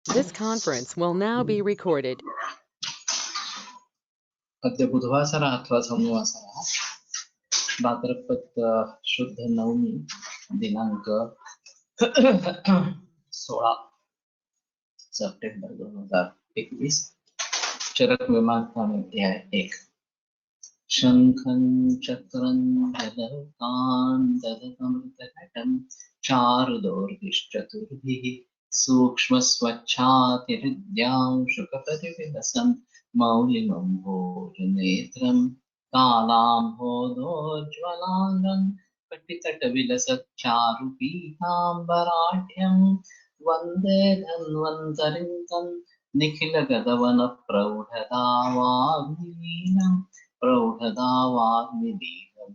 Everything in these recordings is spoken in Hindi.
This conference will now be recorded. अद्य बुधवासर अथवा सोमवासर भाद्रपद शुद्ध नवमी दिनांक 16 सप्टेंबर 2021 चरक विमान अध्याय 1 शंखं चक्रं गदकान्तदकमृतघटं चारुदोर्भिश्चतुर्भिः सूक्ष्मस्वच्छातिहृद्यां शुकपरिविलसन् मौलिमम्भोजनेत्रं कालाम्भोदोज्ज्वलाङ्गं कटितटविलसच्चारुपीताम्बराढ्यं वन्दे धन्वन्तरिं तं निखिलगगवनप्रौढतावाग्निलीनं प्रौढतावाग्निलीनं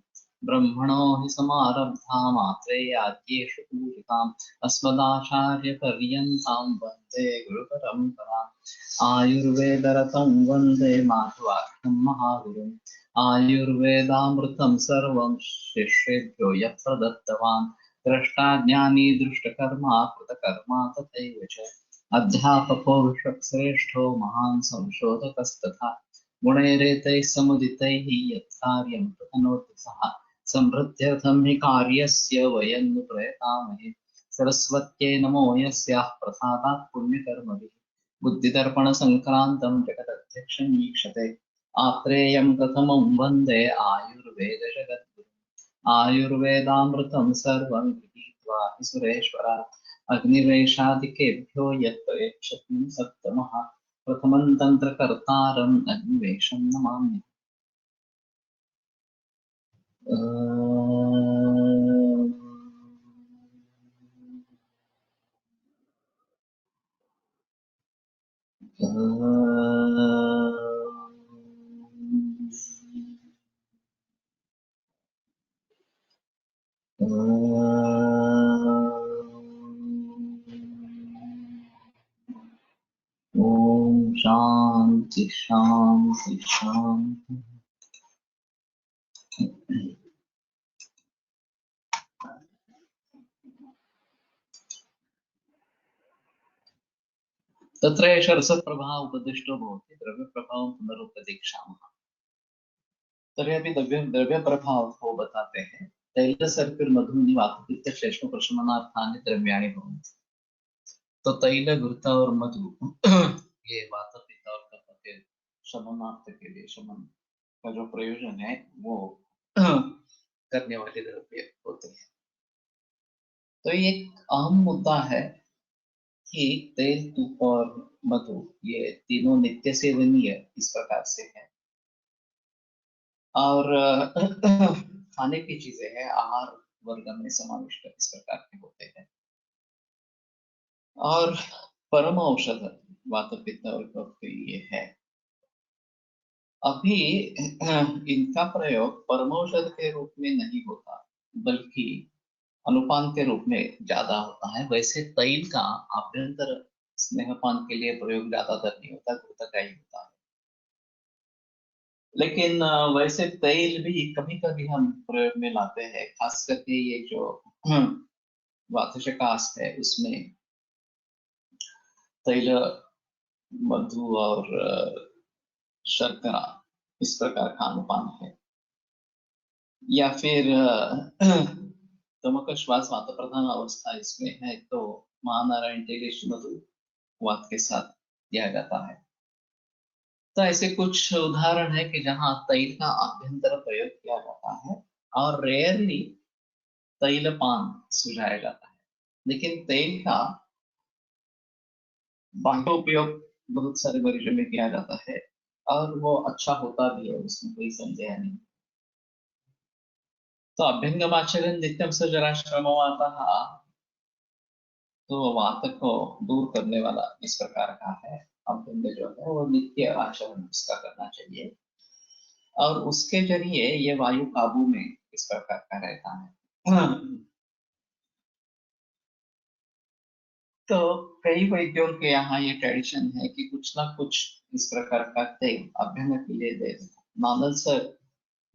ब्रह्मणो हि समारब्धा मात्रेयाद्येषु पूजिताम् अस्मदाचार्यपर्यन्तां वन्दे गुरुपरम्पराम् आयुर्वेदरतं वन्दे माध्वाख्यं महागुरुम् आयुर्वेदामृतं सर्वं शिष्येभ्यो यः प्रदत्तवान् द्रष्टाज्ञानी दृष्टकर्मा कृतकर्मा तथैव च अध्यापको विश्वश्रेष्ठो महान् संशोधकस्तथा गुणैरेतैः समुदितैः यत्कार्यं प्रतनोति सः समृद्ध्यर्थं हि कार्यस्य वयं नु प्रयतामहे सरस्वत्यै नमो यस्याः प्रसादात् पुण्यकर्मभिः बुद्धिदर्पणसङ्क्रान्तं जगदध्यक्षं ईक्षते आत्रेयं प्रथमं वन्दे आयुर्वेदजगद्गुरुम् आयुर्वेदामृतं सर्वं गृहीत्वा हि सुरेश्वरः अग्निवेशादिकेभ्यो यत्प्रयच्छति सप्तमः प्रथमं तन्त्रकर्तारम् अग्निवेशं नमामि। ओम शांति शांति शांति। तत्र एष रसप्रभाव उपदिष्टो भवति द्रव्यप्रभावं पुनरुपदेक्षामः। तर्हि अभी द्रव्य प्रभाव को बताते हैं। तैल सर्पिर मधुनि वातपित्त श्लेष्म प्रशमनार्थानि द्रव्याणि भवन्ति। तो तैल घृत और मधु ये वातपित्त और कफ के शमनार्थ के लिए शमन का जो प्रयोजन है वो करने वाले द्रव्य होते हैं। तो ये एक अहम मुद्दा है कि तेल तुप और मधु ये तीनों नित्य सेवनीय इस प्रकार से है और खाने की चीजें हैं, आहार वर्ग में समाविष्ट इस प्रकार के होते हैं और परम औषध वात पित्त और कफ के लिए है। अभी इनका प्रयोग परमौषध के रूप में नहीं होता बल्कि अनुपान के रूप में ज्यादा होता है। वैसे तैल का आभ्यंतर स्नेहपान के लिए प्रयोग ज्यादातर नहीं होता, घृतका ही होता है। लेकिन वैसे तैल भी कभी कभी हम प्रयोग में लाते हैं, खास करके ये जो वातशकास्त है उसमें तैल मधु और शर्करा इस प्रकार का अनुपान है। या फिर तमक श्वास वात प्रधान अवस्था इसमें है तो महानारायण तेलेश मधु वात के साथ दिया जाता है। तो ऐसे कुछ उदाहरण है कि जहां तैल का आभ्यंतर प्रयोग किया जाता है और रेयरली तैलपान सुझाया जाता है। लेकिन तेल का बाह्य उपयोग बहुत सारे मरीजों में किया जाता है और वो अच्छा होता भी है, उसमें कोई संदेह नहीं। तो अभ्यंगमाचरण नित्यम स जरा श्रमवातः, तो वात को दूर करने वाला इस प्रकार का है। अभ्यंग जो है वो नित्य आचरण उसका करना चाहिए और उसके जरिए ये वायु काबू में इस प्रकार का रहता है। तो कई वैद्यों के यहाँ ये ट्रेडिशन है कि कुछ ना कुछ इस प्रकार का तेल अभ्यंग के लिए दे देना। नानल सर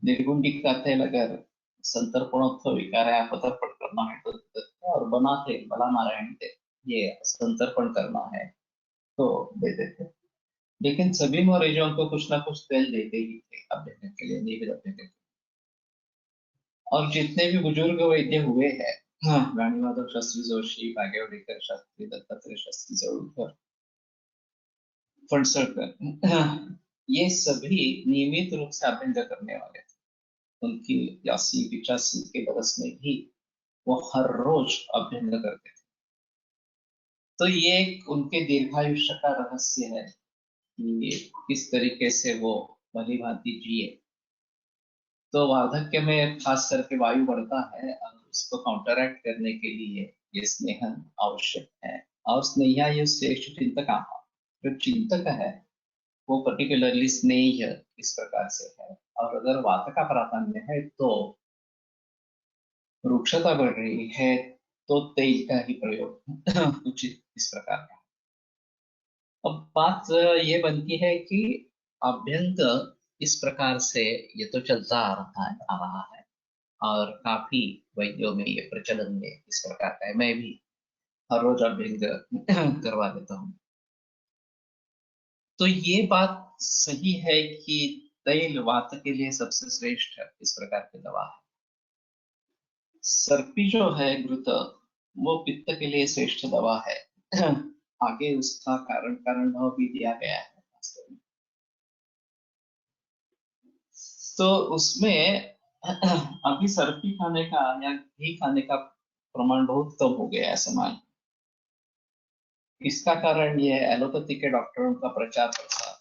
निर्गुंडी का तेल अगर संतर्पणोत्सव विकार अपतर्पण करना है तो और बना तेल बड़ा नारायण तेल ये संतर्पण करना है तो देते थे, लेकिन सभी मरीजों को कुछ ना कुछ तेल देते ही थे अभ्यंग के लिए, नियमित अभ्यंग के लिए। और जितने भी बुजुर्ग वैद्य हुए हैं, हाँ, रानी माधव शास्त्री जोशी, भाग्यवडेकर शास्त्री, दत्तात्रेय शास्त्री जरूर, फणसलकर, ये सभी नियमित रूप से अभ्यंग करने वाले थे। उनकी 80-85 के बरस में भी वो हर रोज अभ्यंग करते थे। तो ये एक उनके दीर्घायुष्य का रहस्य है कि किस तरीके से वो भली भांति जिए। तो वार्धक्य में खास करके वायु बढ़ता है और उसको काउंटरैक्ट करने के लिए ये स्नेहन आवश्यक है। और स्नेहायु श्रेष्ठ चिंतक, जो चिंतक है वो पर्टिकुलरली स्नेह इस प्रकार से है। और अगर वात का प्राधान्य है तो वृक्षता बढ़ रही है तो तेल का ही प्रयोग उचित इस प्रकार का। अब बात ये बनती है कि अभ्यंग इस प्रकार से ये तो चलता आ रहा है और काफी वैद्यों में ये प्रचलन में इस प्रकार का है। मैं भी हर रोज अभ्यंग करवा देता हूँ। तो ये बात सही है कि तैल वात के लिए सबसे श्रेष्ठ इस प्रकार की दवा है। सर्पी जो है घृत, वो पित्त के लिए श्रेष्ठ दवा है। आगे उसका कारण भाव भी दिया गया है वास्तव में। तो उसमें अभी सर्पी खाने का या घी खाने का प्रमाण बहुत कम हो गया है समाज। इसका कारण ये है एलोपैथी के डॉक्टरों का प्रचार प्रसार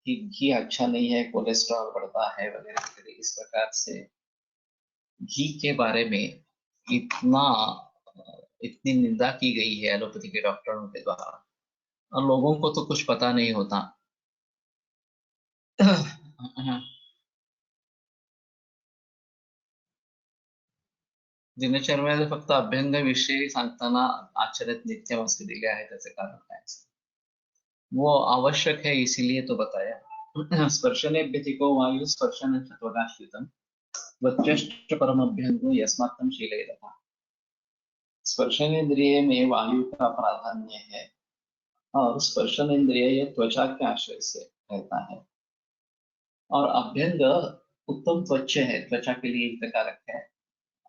कि घी अच्छा नहीं है, कोलेस्ट्रॉल बढ़ता है वगैरह वगैरह। इस प्रकार से घी के बारे में इतना इतनी निंदा की गई है एलोपैथी के डॉक्टरों के द्वारा, और लोगों को तो कुछ पता नहीं होता। दिनचर्येमध्ये फक्त अभ्यंगाविषयी सांगताना आचरित नित्यम असे दिले आहे, त्याचे कारण काय? वो आवश्यक है इसीलिए तो बताया। स्पर्शने व्यतिको वायु स्पर्शन चत्वगाश्रितम वत्यश्च परमभ्यंगो यस्मात्तम शीलयतः। स्पर्शनेन्द्रिय में वायु का प्राधान्य है और स्पर्शनेन्द्रिय ये त्वचा के आश्रय से रहता है। और अभ्यंग उत्तम त्वचा है, त्वचा के लिए हितकारक है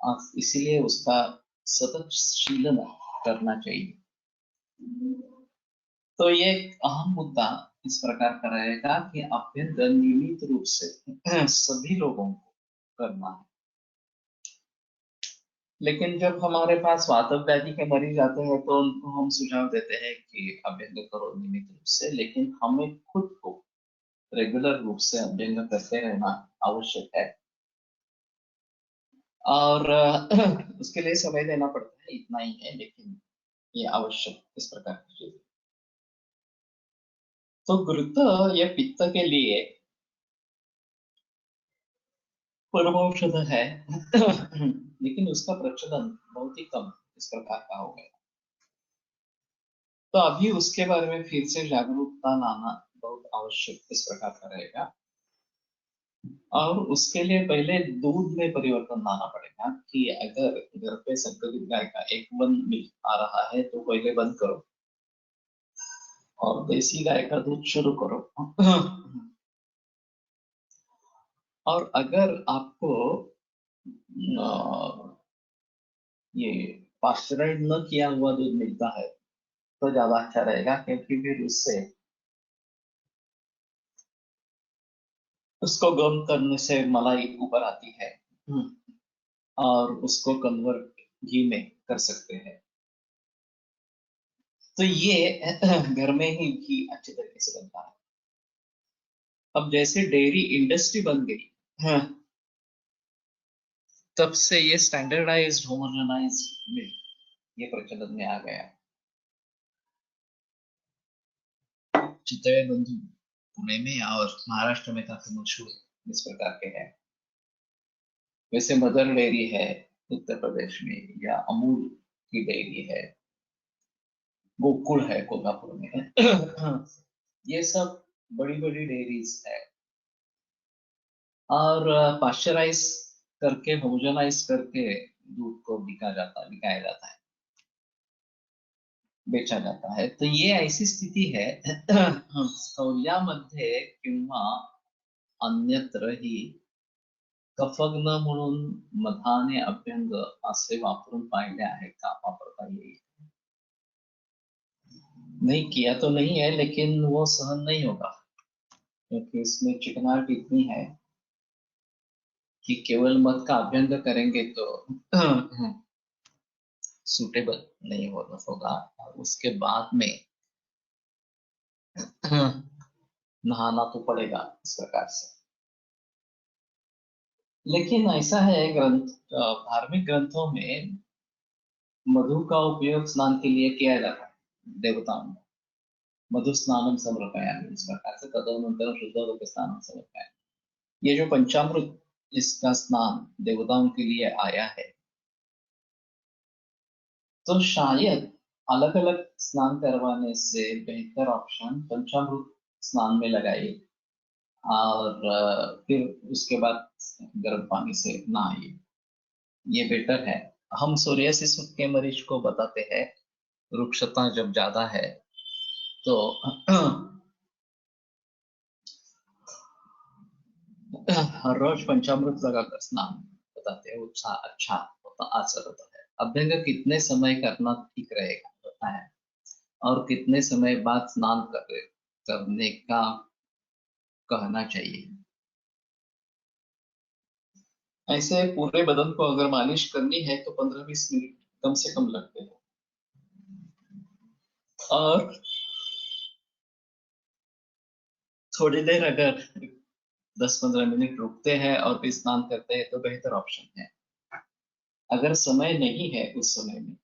और इसीलिए उसका सतत शीलन करना चाहिए। तो ये एक अहम मुद्दा इस प्रकार का रहेगा कि अभ्यंग नियमित रूप से सभी लोगों को करना है। लेकिन जब हमारे पास वातव व्याधि के मरीज आते हैं तो उनको हम सुझाव देते हैं कि अभ्यंग करो नियमित रूप से, लेकिन हमें खुद को रेगुलर रूप से अभ्यंग करते रहना आवश्यक है। और उसके लिए समय देना पड़ता है, इतना ही है, लेकिन ये आवश्यक इस प्रकार की चीज। तो घृत या पित्त के लिए परमौषध है, लेकिन उसका प्रचलन बहुत ही कम इस प्रकार का हो गया। तो अभी उसके बारे में फिर से जागरूकता लाना बहुत आवश्यक इस प्रकार का रहेगा। और उसके लिए पहले दूध में परिवर्तन लाना पड़ेगा कि अगर घर पे संकलित गाय का एक वन मिल्क आ रहा है तो पहले बंद करो और देसी गाय का दूध शुरू करो। और अगर आपको ये पाश्चराइज न किया हुआ दूध मिलता है तो ज्यादा अच्छा रहेगा, क्योंकि फिर उससे उसको गर्म करने से मलाई ऊपर आती है और उसको कन्वर्ट घी में कर सकते हैं। तो ये घर में ही घी अच्छे तरीके से बनता है। अब जैसे डेयरी इंडस्ट्री बन गई, हाँ, तब से ये स्टैंडर्डाइज्ड होमोजेनाइज्ड मिल्क ये प्रचलन में आ गया। चितळे बंधु पुणे में और महाराष्ट्र में काफी मशहूर इस प्रकार के हैं। वैसे मदर डेयरी है उत्तर प्रदेश में, या अमूल की डेयरी है, गोकुल है कोल्हापुर में। ये सब बड़ी बड़ी डेयरीज है और पाश्चराइज करके होमोजेनाइज करके दूध को बिकाया जाता है। बेचा जाता है। तो ये ऐसी स्थिती है स्थौल्यामध्ये किंवा अन्यत्रही कफग्न म्हणून मधाने अभ्यंग असे वापरून पाहिले आहे का, वापरता येईल? नहीं किया तो नहीं है, लेकिन वो सहन नहीं होगा क्योंकि इसमें चिकनाहट इतनी है कि केवल मध का अभ्यंग करेंगे तो सूटेबल नहीं होगा, और उसके बाद में नहाना तो पड़ेगा इस प्रकार से। लेकिन ऐसा है धार्मिक ग्रंथों में मधु का उपयोग स्नान के लिए किया जाता है देवताओं में। मधु स्नानम समर्पयामि, इस प्रकार से तदनंतरम शुद्धोदक स्नानम समर्पयामि। ये जो पंचामृत इसका स्नान देवताओं के लिए आया है, तो शायद अलग अलग स्नान करवाने से बेहतर ऑप्शन पंचामृत स्नान में लगाइए और फिर उसके बाद गर्म पानी से नहाइए, ये बेटर है। हम सोरियासिस के मरीज को बताते हैं, रुक्षता जब ज्यादा है तो हर रोज पंचामृत लगाकर स्नान बताते हैं, वो अच्छा होता असर होता है। अभ्यंग कितने समय करना ठीक रहेगा होता है, और कितने समय बाद स्नान करने का कहना चाहिए। ऐसे पूरे बदन को अगर मालिश करनी है तो 15-20 मिनट कम से कम लगते हैं, और थोड़ी देर अगर 10-15 मिनट रुकते हैं और फिर स्नान करते हैं तो बेहतर ऑप्शन है। अगर समय नहीं है उस समय में,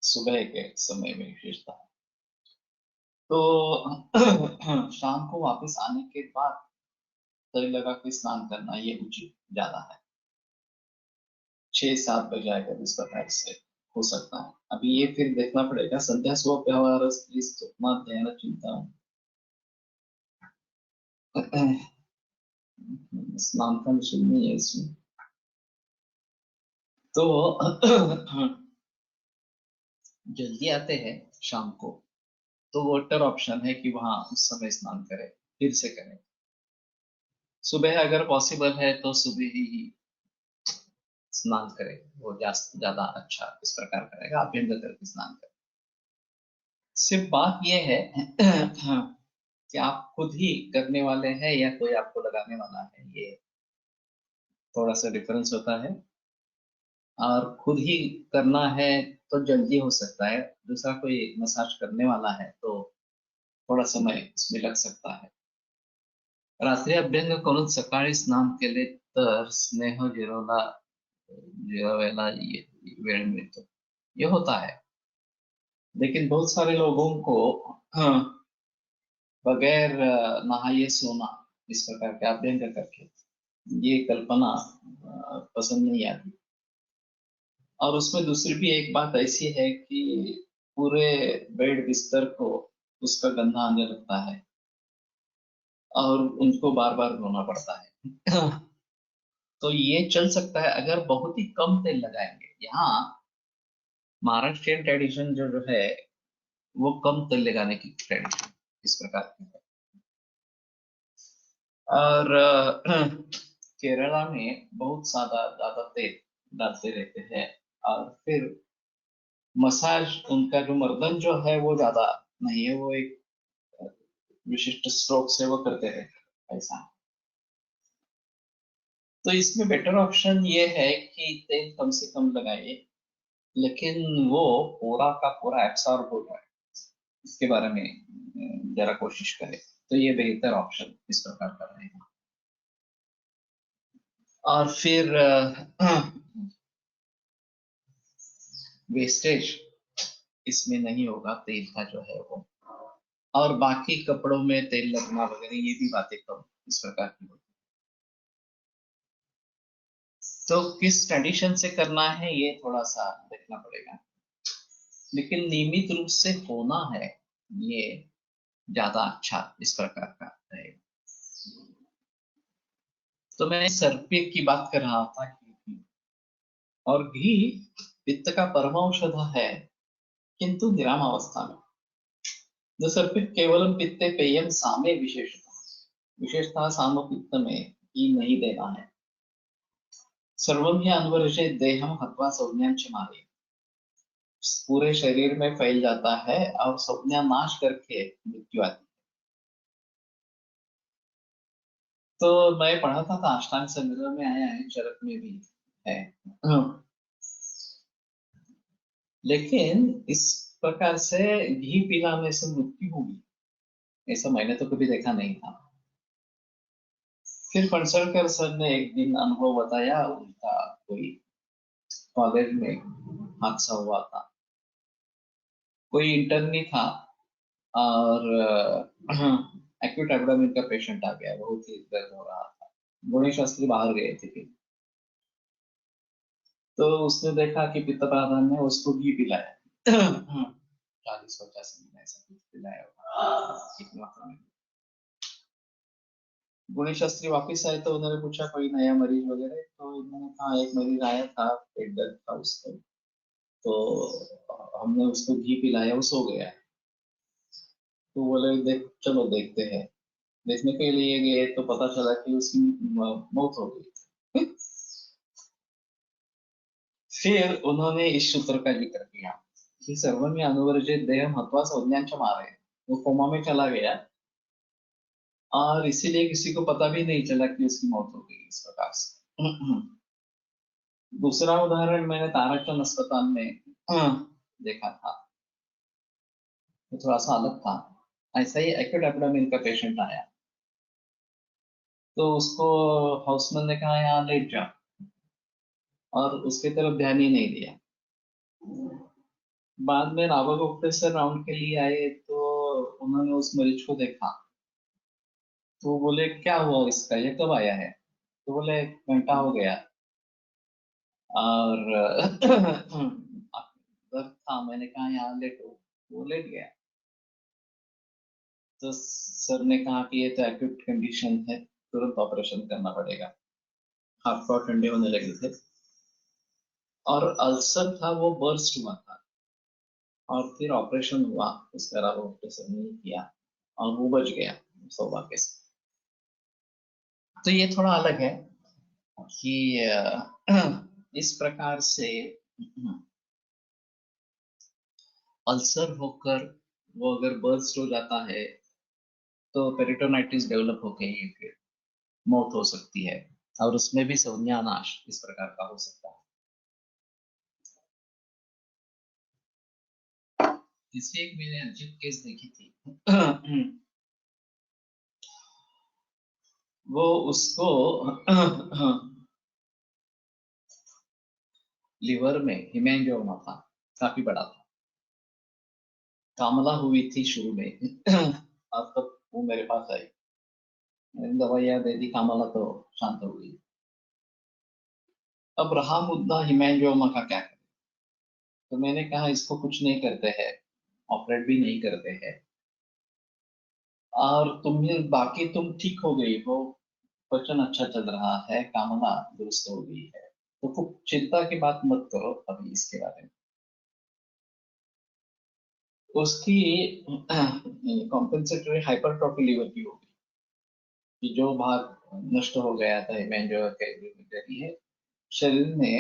सुबह के समय में विशेषता, तो शाम को वापस आने के बाद तेल लगा के स्नान करना ये उचित ज्यादा है। 6-7 बजे अगर इस प्रकार से हो सकता है। अभी ये फिर देखना पड़ेगा। संध्या स्वव्यवहार स्वप्नाध्ययन चिंता स्नान का विषय नहीं है इसमें। तो जल्दी आते हैं शाम को तो बेटर ऑप्शन है कि वहां उस समय स्नान करें, फिर से करें। सुबह अगर पॉसिबल है तो सुबह ही स्नान करें, वो ज्यादा अच्छा इस प्रकार करेगा, अभ्यंग करके स्नान करें। सिर्फ बात यह है कि आप खुद ही करने वाले हैं या कोई आपको लगाने वाला है, ये थोड़ा सा डिफरेंस होता है। और खुद ही करना है तो जल्दी हो सकता है, दूसरा कोई मसाज करने वाला है तो थोड़ा समय इसमें लग सकता है। रात्री अभ्यंग करून सकाळी स्नान केले तर स्नेह जिरवायला वेळ मिळतो, ये होता है। लेकिन बहुत सारे लोगों को बगैर नहाए सोना, इस प्रकार के अभ्यंग करके, ये कल्पना पसंद नहीं आती। और उसमें दूसरी भी एक बात ऐसी है कि पूरे बेड बिस्तर को उसका गंदा आने लगता है और उनको बार बार धोना पड़ता है। तो ये चल सकता है अगर बहुत ही कम तेल लगाएंगे। यहाँ महाराष्ट्रियन ट्रेडिशन जो है वो कम तेल लगाने की ट्रेडिशन इस प्रकार की है। और केरला में बहुत ज्यादा तेल डालते रहते हैं, और फिर मसाज उनका जो मर्दन जो है वो ज्यादा नहीं है, वो एक विशिष्ट स्ट्रोक से वो करते रहते हैं ऐसा। तो इसमें बेटर ऑप्शन ये है कि तेल कम से कम लगाइए, लेकिन वो पूरा का पूरा एब्सॉर्ब हो जाए इसके बारे में जरा कोशिश करें, तो ये बेहतर ऑप्शन इस प्रकार का रहेगा। और फिर वेस्टेज इसमें नहीं होगा तेल का जो है वो, और बाकी कपड़ों में तेल लगना वगैरह ये भी बातें कम इस प्रकार की होती। तो किस ट्रेडिशन से करना है ये थोड़ा सा देखना पड़ेगा, लेकिन नियमित रूप से होना है ये ज्यादा अच्छा इस प्रकार का रहेगा। तो मैं सर्पे की बात कर रहा था कि, और घी पित्त का परम औषध है, किंतु विराम अवस्था में। न सर्पित केवलम पित्ते पेयम सामे विशेषतः साम पित्त में ही नहीं देना है। सर्वम ही अनवर्जे देहम हत्वा संज्ञा मारे, पूरे शरीर में फैल जाता है और संज्ञा नाश करके मृत्यु आती है। तो मैं पढ़ा था अष्टांग संग्रह में आया है, चरक में भी है। लेकिन इस प्रकार से घी पिलाने से मृत्यु होगी ऐसा मैंने तो कभी देखा नहीं था। फिर फणसलकर सर ने एक दिन अनुभव बताया, उनका कोई कॉलेज में हादसा हुआ था, कोई इंटर्नी था और एक्यूट एब्डोमेन का पेशेंट आ गया, बहुत ही दर्द हो रहा था। गुणी शास्त्री बाहर गए थे फिर, तो उसने देखा कि पित्त प्रधान ने उसको घी पिलाया 40-50 मिनट ऐसा कुछ पिलाया होगा। गुणी शास्त्री वापिस आए तो उन्होंने पूछा कोई नया मरीज वगैरह, तो उन्होंने कहा एक मरीज आया था, पेट दर्द था उसको, तो हमने उसको घी पिलाया, वो सो गया। तो बोले चलो देखते हैं। देखने के लिए गए तो पता चला कि उसकी मौत हो गई। फिर उन्होंने इस सूत्र का जिक्र किया कि सर्वम अनुवर्जित देह महत्वा संज्ञान मारे, वो कोमा में चला गया और इसीलिए किसी को पता भी नहीं चला कि उसकी मौत हो गई इस प्रकार से। दूसरा उदाहरण मैंने ताराचंद अस्पताल में देखा था, वो थोड़ा सा अलग था। ऐसा ही एक्यूट एब्डोमेन का पेशेंट आया, तो उसको हाउसमैन ने कहा यहाँ लेट जा, और उसकी तरफ ध्यान ही नहीं दिया। बाद में रावल गुप्ते सर राउंड के लिए आए तो उन्होंने उस मरीज को देखा, तो बोले क्या हुआ इसका, ये कब आया है? तो बोले 1 घंटा हो गया और दर्द था, मैंने कहा यहाँ लेटो, वो लेट गया। तो सर ने कहा कि ये तो एक्यूट कंडीशन है, तुरंत ऑपरेशन करना पड़ेगा। हाथ पांव ठंडे होने लगे थे और अल्सर था वो बर्स्ट हुआ था, और फिर ऑपरेशन हुआ, उसका अलावा ऑपरेशन नहीं किया और वो बच गया सौभाग्य से। तो ये थोड़ा अलग है कि इस प्रकार से अल्सर होकर वो अगर बर्स्ट हो जाता है तो पेरिटोनाइटिस डेवलप होके ही फिर मौत हो सकती है, और उसमें भी संज्ञा नाश इस प्रकार का हो सकता है। इसलिए एक मैंने अजीब केस देखी थी। वो उसको लिवर में हिमेंजियोमा था, काफी बड़ा था, कामला हुई थी शुरू में। अब तब वो मेरे पास आई, मैंने दवाइयां दे दी, कामला तो शांत हो गई। अब रहा मुद्दा हिमेंजियोमा का क्या करें, तो मैंने कहा इसको कुछ नहीं करते हैं, ऑपरेट भी नहीं करते हैं, और तुम्हें बाकी तुम ठीक हो गई हो, वचन अच्छा चल रहा है, कामना दुरुस्त हो गई है, तो खूब चिंता की बात मत करो अभी इसके बारे में। उसकी कॉम्पेंसेटरी हाइपरट्रॉफी लिवर की होगी, कि जो भाग नष्ट हो गया था हेमेंजियो के जरिए, शरीर ने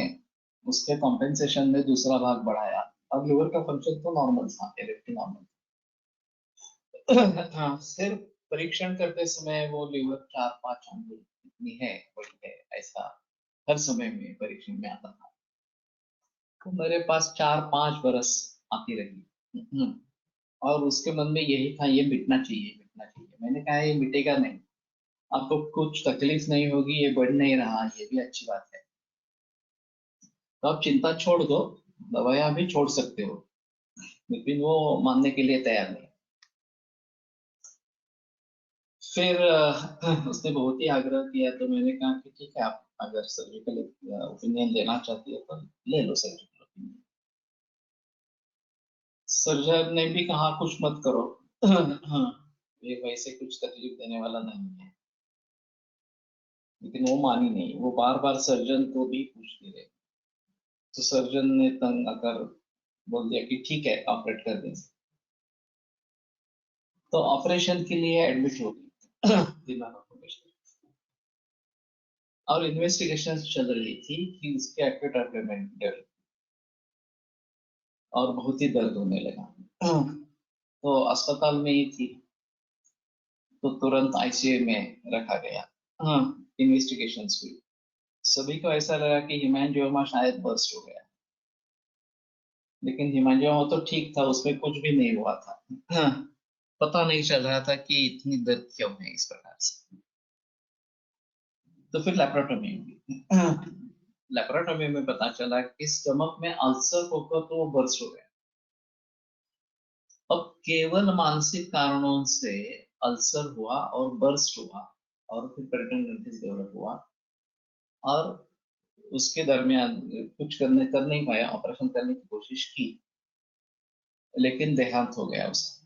उसके कॉम्पेंसेशन में दूसरा भाग बढ़ाया। अब लिवर का फंक्शन तो नॉर्मल था, इलेक्ट्रिक नॉर्मल। हाँ, सिर्फ परीक्षण करते समय वो लिवर 4-5 अंगुल इतनी है, बड़ी है, ऐसा हर समय में परीक्षण में आता था। तो मेरे पास 4-5 बरस आती रही। और उसके मन में यही था, ये मिटना चाहिए, मिटना चाहिए। मैंने कहा ये मिटेगा नहीं, आपको कुछ तकलीफ नहीं होगी, ये बढ़ नहीं रहा, ये भी अच्छी बात है, तो आप चिंता छोड़ दो, दवाइयां भी छोड़ सकते हो। लेकिन वो मानने के लिए तैयार नहीं। फिर उसने बहुत ही आग्रह किया, तो मैंने कहा कि ठीक है, आप अगर सर्जिकल ओपिनियन लेना चाहती हो तो ले लो सर्जिकल ओपिनियन। सर्जन ने भी कहा कुछ मत करो, ये वैसे कुछ तकलीफ देने वाला नहीं है। लेकिन वो मानी नहीं, वो बार बार सर्जन को भी पूछती रही। तो सर्जन ने तंग आकर बोल दिया कि ठीक है, ऑपरेट कर दें। तो ऑपरेशन के लिए एडमिट हो गई दिमाग ऑपरेशन, और इन्वेस्टिगेशन चल रही थी कि उसके एक्यूट डेवलप और बहुत ही दर्द होने लगा। तो अस्पताल में ही थी, तो तुरंत आईसीयू में रखा गया। इन्वेस्टिगेशन हुई, सभी को ऐसा लगा कि हिमेंजियोमा शायद बर्स्ट हो गया, लेकिन हिमेंजियोमा तो ठीक था, उसमें कुछ भी नहीं हुआ था। पता नहीं चल रहा था कि इतनी दर्द क्यों है इस प्रकार से। तो फिर लेप्रोटोमी हुई। लेप्रोटोमी में पता चला कि स्टमक में अल्सर होकर तो वो बर्स्ट हो गया। अब केवल मानसिक कारणों से अल्सर हुआ और बर्स्ट हुआ और फिर पेरिटोनिटिस डेवलप हुआ, और उसके दरमियान कुछ कर नहीं पाया, ऑपरेशन करने की कोशिश की, लेकिन देहांत हो गया उसका।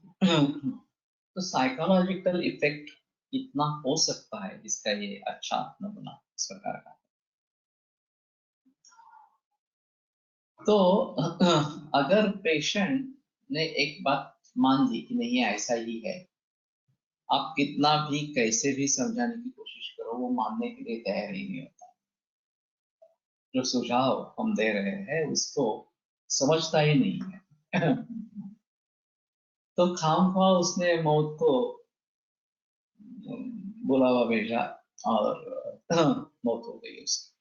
तो साइकोलॉजिकल इफेक्ट इतना हो सकता है, इसका ये अच्छा नमूना इस प्रकार का। तो अगर पेशेंट ने एक बात मान ली कि नहीं ऐसा ही है, आप कितना भी कैसे भी समझाने की कोशिश करो, वो मानने के लिए तैयार ही नहीं होता। जो सुझाव हम दे रहे हैं उसको समझता ही नहीं है। तो खामख्वाह उसने मौत को बुलावा भेजा और मौत हो गई उसकी।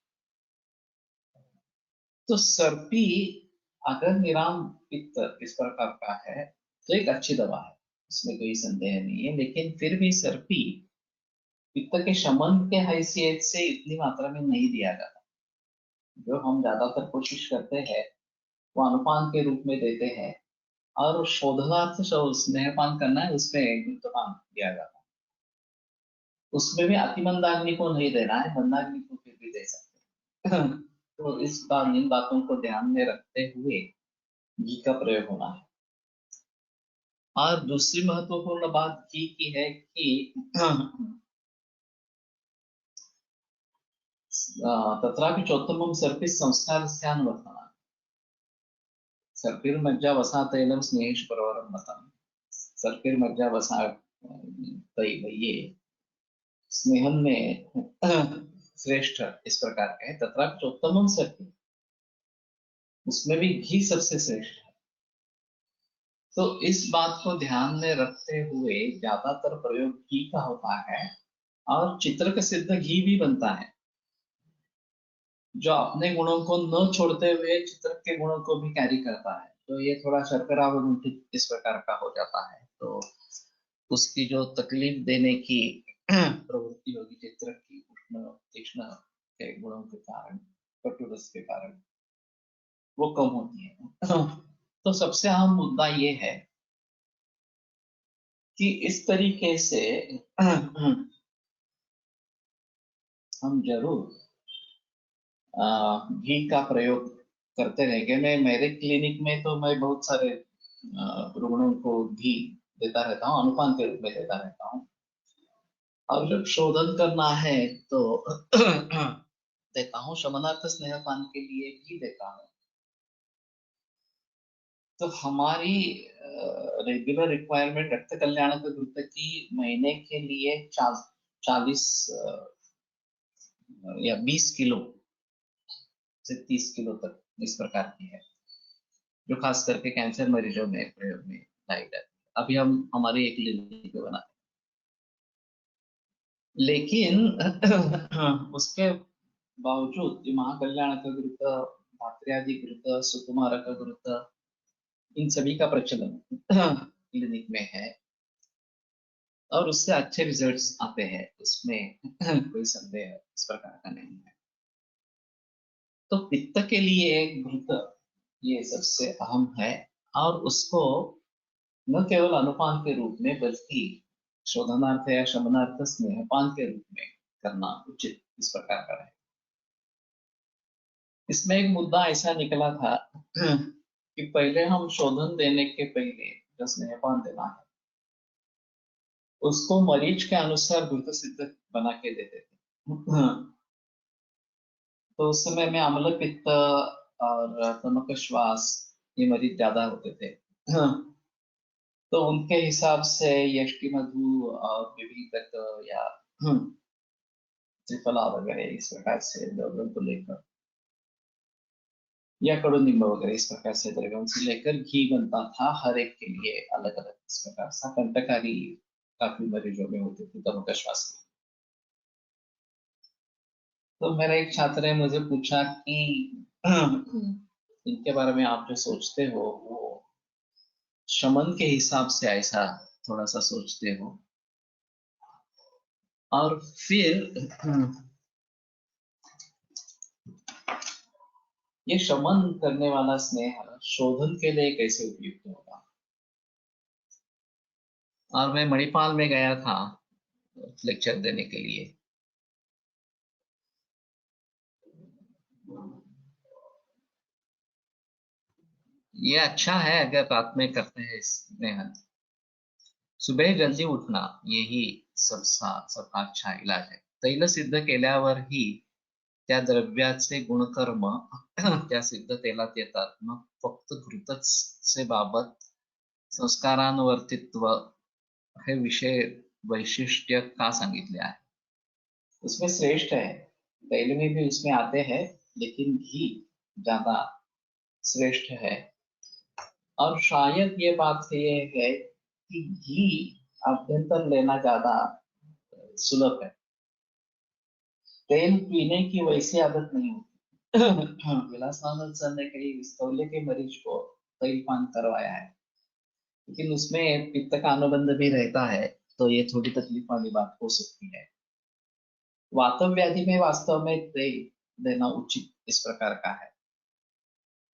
तो सर्पी अगर निराम पित्त इस प्रकार का है तो एक अच्छी दवा है, इसमें कोई संदेह नहीं है, लेकिन फिर भी सर्पी पित्त के शमन के हैसियत से इतनी मात्रा में नहीं दिया जाता। जो हम ज्यादातर कोशिश करते हैं वो अनुपान के रूप में देते हैं, और शोधनार्थ जो स्नेहपान करना है उसमें गुप्तपान दिया जाता है। उसमें भी अति मंदाग्नि को नहीं देना है, मंदाग्नि को फिर भी दे सकते हैं। तो इन बातों को ध्यान में रखते हुए घी का प्रयोग होना है। और दूसरी महत्वपूर्ण बात घी की है कि तत्रापि चोत्तमं सर्पिस् संस्कारस्यानुवर्तनात्, सर्पिर्मज्जा वसा तैलम स्नेहेश परवरम मतम। सर्पिर्मज्जा वसा तैल, ये स्नेहन में श्रेष्ठ इस प्रकार का है। तत्रापि चोत्तमं सर्पि, उसमें भी घी सबसे श्रेष्ठ है। तो इस बात को ध्यान में रखते हुए ज्यादातर प्रयोग घी का होता है, और चित्रक सिद्ध घी भी बनता है जो अपने गुणों को न छोड़ते हुए चित्रक के गुणों को भी कैरी करता है। तो ये थोड़ा शर्करा वरुणित इस प्रकार का हो जाता है, तो उसकी जो तकलीफ देने की प्रवृत्ति होगी चित्रक की, उष्ण तीक्ष्ण के गुणों के कारण, कटुरस के कारण, वो कम होती है। तो सबसे अहम मुद्दा ये है कि इस तरीके से हम जरूर घी का प्रयोग करते रहेंगे। मैं मेरे क्लिनिक में तो मैं बहुत सारे रुग्णों को घी देता रहता हूँ, अनुपान के रूप में देता रहता हूँ। और जब शोधन करना है तो देता हूँ, शमनार्थ स्नेहपान के लिए भी देता हूँ। तो हमारी रेगुलर रिक्वायरमेंट रक्त कल्याण के ग्रुप की महीने के लिए 40 या 20 किलो से 30 किलो तक इस प्रकार की है, जो खास करके कैंसर मरीजों में प्रयोग में लाई जाती है। अभी हम हमारी एक क्लिनिक में बनाते हैं, लेकिन उसके बावजूद जो महाकल्याण का गुरुत्व, धात्र्यादि गुरुत्व, सुकुमार का गुरुत्व, इन सभी का प्रचलन क्लिनिक में है, और उससे अच्छे रिजल्ट्स आते हैं, उसमें कोई संदेह इस प्रकार का नहीं है। तो पित्त के लिए घृत ये सबसे अहम है, और उसको न केवल अनुपान के रूप में बल्कि शोधनार्थ या शमनार्थ स्नेहपान के रूप में करना उचित इस प्रकार का है। इसमें एक मुद्दा ऐसा निकला था कि पहले हम शोधन देने के पहले जो स्नेहपान देना है उसको मरीज के अनुसार घृत सिद्ध बना के देते थे। तो उस समय में अम्ल पित्त और तमक श्वास ये मरीज ज्यादा होते थे। तो उनके हिसाब से यष्टि मधु और विभिन्न या त्रिफला वगैरह इस प्रकार से द्रव्यों को लेकर, या कडुनिंब वगैरह इस प्रकार से द्रव्यों से लेकर घी बनता था हर एक के लिए अलग अलग। इस प्रकार सा कंटकारी काफी मरीजों में होती थी दोनों का श्वास की। तो मेरा एक छात्र ने मुझे पूछा कि इनके बारे में आप जो सोचते हो वो शमन के हिसाब से ऐसा थोड़ा सा सोचते हो, और फिर ये शमन करने वाला स्नेह शोधन के लिए कैसे उपयुक्त होगा। और मैं मणिपाल में गया था लेक्चर देने के लिए। ये अच्छा है अगर रात में करते हैं स्नेह। सुबह जल्दी उठना यही सबका अच्छा इलाज आहे। तैल सिद्ध केल्यावरही त्या द्रव्याचे गुणकर्म त्या सिद्ध तेलात येतात। मग फक्त घृतचे बाबत संस्कारानुवर्तित्व हे विषय वैशिष्ट्य का सांगितले आहे। उसमें श्रेष्ठ है, तेल में भी उसमें आते हैं, लेकिन घी ज्यादा श्रेष्ठ है। और शायद ये बात ये है कि घी अभ्यंतर लेना ज्यादा सुलभ है। तेल पीने की वैसी आदत नहीं होती। विलासानंद सर ने कई स्थौल्य के मरीज को तेल पान करवाया है, लेकिन उसमें पित्त का अनुबंध भी रहता है, तो ये थोड़ी तकलीफ वाली बात हो सकती है। वातव व्याधि में वास्तव में तेल देना उचित इस प्रकार का है,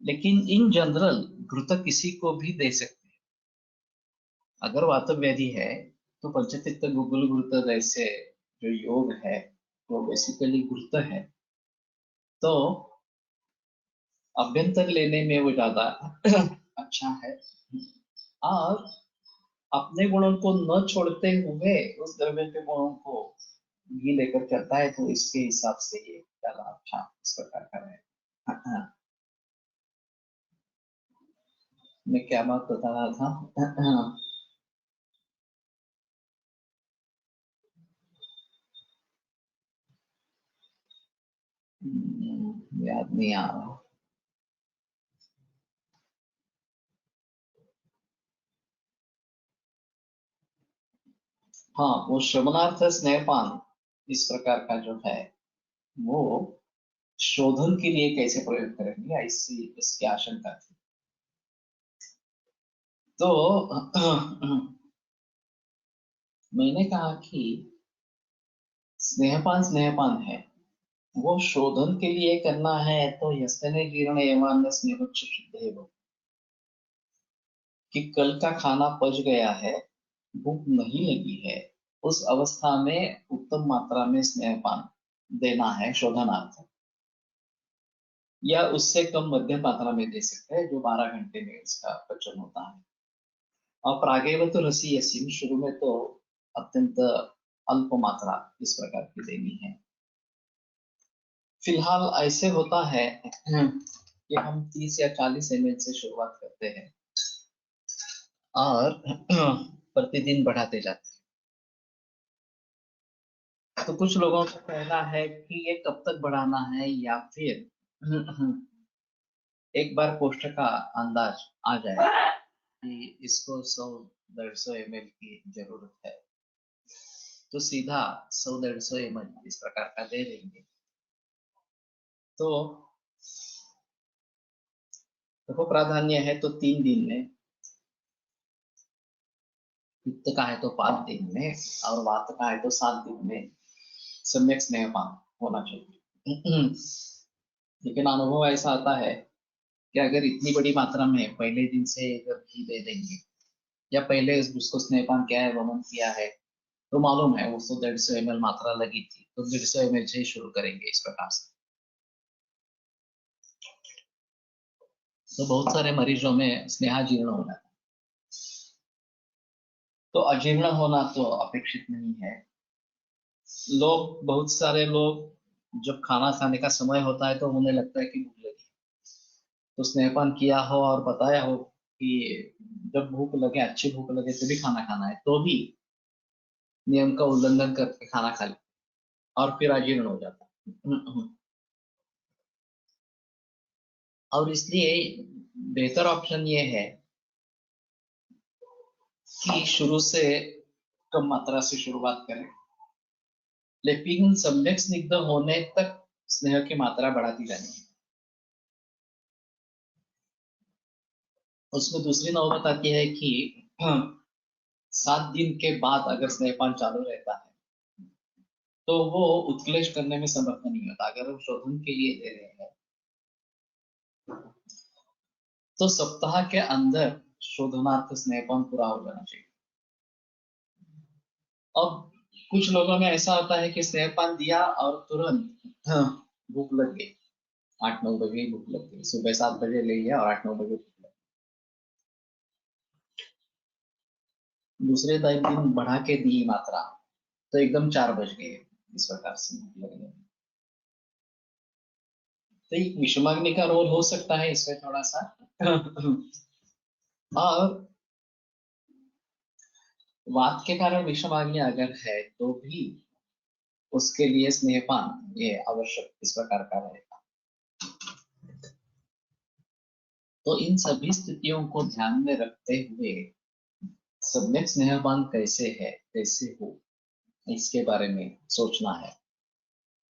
लेकिन इन जनरल घृत किसी को भी दे सकते हैं। अगर वातव व्याधि है तो पंचतिक्त गुगुल घृत जैसे जो योग है वो बेसिकली घृत है, तो अभ्यंतर लेने में वो ज्यादा अच्छा है। और अपने गुणों को न छोड़ते हुए उस द्रव्य के गुणों को घी लेकर चलता है, तो इसके हिसाब से ये ज्यादा अच्छा इस प्रकार का है। मैं क्या बात बता रहा था। याद नहीं आ रहा। हाँ, वो श्रवणार्थ स्नेहपान इस प्रकार का जो है वो शोधन के लिए कैसे प्रयोग करेंगे ऐसी इसकी आशंका थी। तो मैंने कहा कि स्नेहपान स्नेहपान है, वो शोधन के लिए करना है तो यस्तने जीर्ण एवं स्नेहोच्च शुद्धेव, कि कल का खाना पच गया है, भूख नहीं लगी है, उस अवस्था में उत्तम मात्रा में स्नेहपान देना है शोधनार्थ, या उससे कम मध्यम मात्रा में दे सकते हैं जो 12 घंटे में इसका पचन होता है। और प्रागेव तो रसी यसीन, शुरू में तो अत्यंत अल्प मात्रा इस प्रकार की देनी है। फिलहाल ऐसे होता है कि हम 30 या 40 ml से शुरुआत करते हैं और प्रतिदिन बढ़ाते जाते हैं। तो कुछ लोगों का कहना है कि ये कब तक बढ़ाना है, या फिर एक बार कोष्ठ का अंदाज आ जाए कि इसको 100-150 ml की जरूरत है, तो सीधा 100-150 ml इस प्रकार का दे देंगे। तो देखो प्राधान्य है तो 3 दिन में, पित्त का है तो 5 दिन में, और वात का है तो 7 दिन में सम्यक स्नेहपान होना चाहिए। लेकिन अनुभव ऐसा आता है कि अगर इतनी बड़ी मात्रा में पहले दिन से अगर घी दे देंगे, या पहले उसको स्नेहपान किया है, वमन किया है, तो मालूम है उसको 150 ml मात्रा लगी थी, तो 150 ml से ही शुरू करेंगे इस प्रकार से। तो बहुत सारे मरीजों में स्नेहाजीर्ण होना है, तो अजीर्ण होना तो अपेक्षित नहीं है। बहुत सारे लोग जब खाना खाने का समय होता है तो उन्हें लगता है कि भूख लगी, तो स्नेहपान किया हो और बताया हो कि जब भूख लगे, अच्छी भूख लगे तभी खाना खाना है, तो भी नियम का उल्लंघन करके खाना खा ले और फिर अजीर्ण हो जाता है। और इसलिए बेहतर ऑप्शन ये है कि शुरू से कम मात्रा से शुरुआत करें, लेकिन सम्यक स्निग्ध होने तक स्नेह की मात्रा बढ़ाती जानी है। उसमें दूसरी नौबत आती है कि 7 दिन के बाद अगर स्नेहपान चालू रहता है तो वो उत्क्लेश करने में समर्थ नहीं होता। अगर हम शोधन के लिए दे रहे हैं तो सप्ताह के अंदर शोधनार्थ स्नेहपान पूरा हो जाना चाहिए। अब कुछ लोगों में ऐसा होता है कि स्नेहपान दिया और तुरंत भूख लग गई, 8-9 बजे ही भूख लग गई, सुबह 7 बजे ले लिया और 8-9 बजे भूख लग गई। दूसरे दिन बढ़ा के दी मात्रा तो एकदम 4 बज गए, इस प्रकार से भूख लगने लगी। तो एक विषमाग्नि का रोल हो सकता है इसमें थोड़ा सा। और वात के कारण विषमाग्नि अगर है तो भी उसके लिए स्नेहपान ये आवश्यक इस प्रकार का रहेगा। तो इन सभी स्थितियों को ध्यान में रखते हुए सम्यक स्नेहपान कैसे है, कैसे हो, इसके बारे में सोचना है।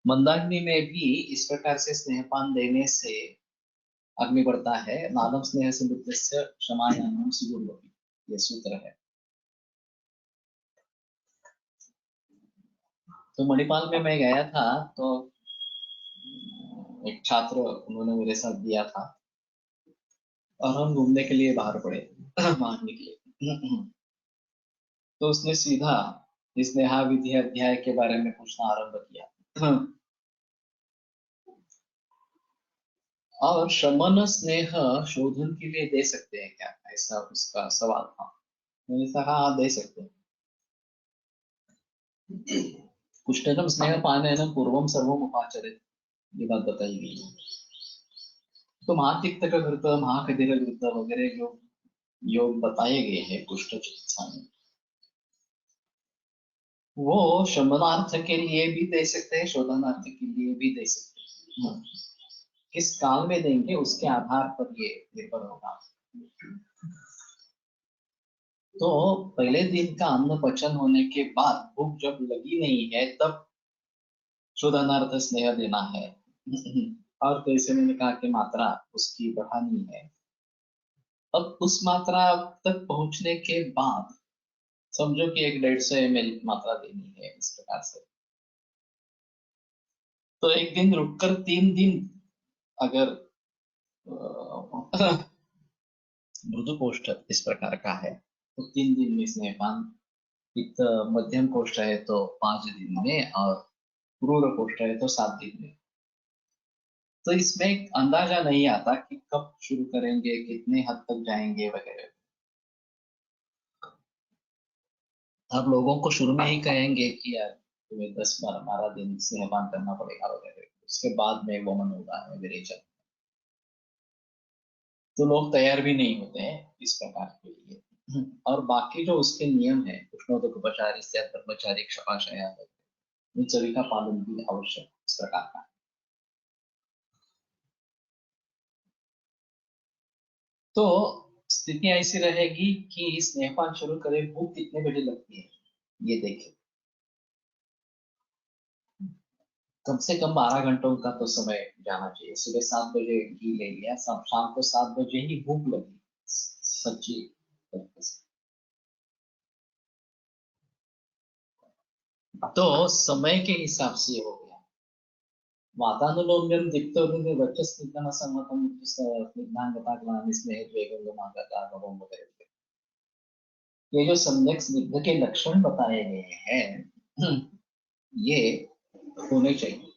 मंदाग्नि में भी इस प्रकार से स्नेहपान देने से अग्नि बढ़ता है। नादम स्नेह समुद्रस्य क्षमायाम सुदुर्लभि, ये सूत्र है। तो मणिपाल में मैं गया था तो एक छात्र उन्होंने मेरे साथ दिया था और हम घूमने के लिए बाहर पड़े वहां निकले। तो उसने सीधा स्नेहा विधि अध्याय के बारे में पूछना आरंभ किया। और शमन स्नेह शोधन के लिए दे सकते हैं क्या, ऐसा उसका सवाल था। मैंने कहा हाँ दे सकते हैं। कुष्ठनम स्नेह पानयनम पूर्वम सर्वम उपाचरित, ये बात बताई गई है। तो महातिक्त का कृत, महाखदिर कृत वगैरह जो योग बताए गए हैं कुष्ठ चिकित्सा में, वो शमनार्थ के लिए भी दे सकते हैं, शोधनार्थ के लिए भी दे सकते हैं। किस काल में देंगे उसके आधार पर ये निर्भर होगा। तो पहले दिन का अन्न पचन होने के बाद भूख जब लगी नहीं है तब शोधनार्थ स्नेह देना है। और जैसे मैंने कहा कि मात्रा उसकी बढ़ानी है। अब उस मात्रा तक पहुंचने के बाद समझो कि 150-150 ml मात्रा देनी है इस प्रकार से। तो एक दिन रुककर 3 दिन अगर मृदु कोष्ठ इस प्रकार का है तो 3 दिन में स्नेहपान, पित्त मध्यम कोष्ठ है तो 5 दिन में, और क्रूर कोष्ठ है तो 7 दिन में। तो इसमें एक अंदाजा नहीं आता कि कब शुरू करेंगे, कितने हद तक जाएंगे वगैरह। आप लोगों को शुरू में ही कहेंगे कि यार तुम्हें 10-12 दिन स्नेहपान करना पड़ेगा वगैरह, उसके बाद में वमन होगा है विरेचन, तो लोग तैयार भी नहीं होते हैं इस प्रकार के लिए। और बाकी जो उसके नियम है, उष्णोदक उपचार, ब्रह्मचारी, क्षपाशय, इन सभी का पालन भी आवश्यक इस प्रकार का। तो स्थिति ऐसी रहेगी कि स्नेहपान शुरू करें, भूख कितने बजे लगती है ये देखें। कम से कम 12 घंटों का तो समय जाना चाहिए। सुबह 7 बजे घी ले लिया, शाम को 7 बजे ही भूख लगी सच्ची तरीके से, तो समय के हिसाब से हो गया। वातानुलोम्यम दिक्तोरुनि वचस्निग्धम असम्मतम स्निग्धांगताग्लानि स्नेहद्वेगोगमागतागमो वगैरह, ये जो सम्यक स्निग्ध के लक्षण बताए गए हैं ये होने चाहिए।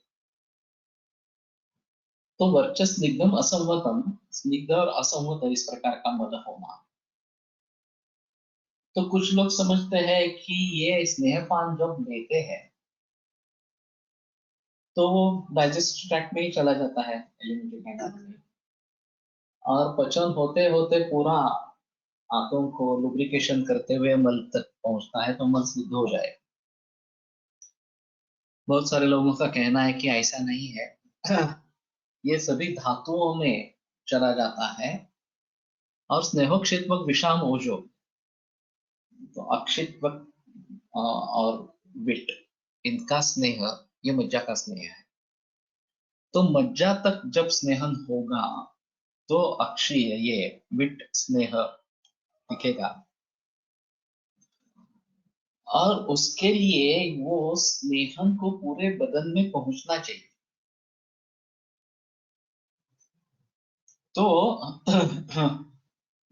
तो वर्चस स्निग्धम असंवतम, स्निग्ध और असंवत इस प्रकार का मद होना। तो कुछ लोग समझते हैं कि ये स्नेहपान जब लेते हैं तो वो डाइजेस्ट ट्रैक्ट में ही चला जाता है, एलिमेंट्री कैनाल में, और पचन होते होते पूरा आंतों को लुब्रिकेशन करते हुए मल तक पहुंचता है तो मल शुद्ध हो जाएगा। बहुत सारे लोगों का कहना है कि ऐसा नहीं है। ये सभी धातुओं में चला जाता है। और स्नेहोक्षेत्वक विषाम ओजो, तो अक्षित्वक और विट, इनका स्नेह, ये मज्जा का स्नेह है। तो मज्जा तक जब स्नेहन होगा तो अक्षीय, ये विट स्नेह दिखेगा। और उसके लिए वो स्नेहन को पूरे बदन में पहुंचना चाहिए। तो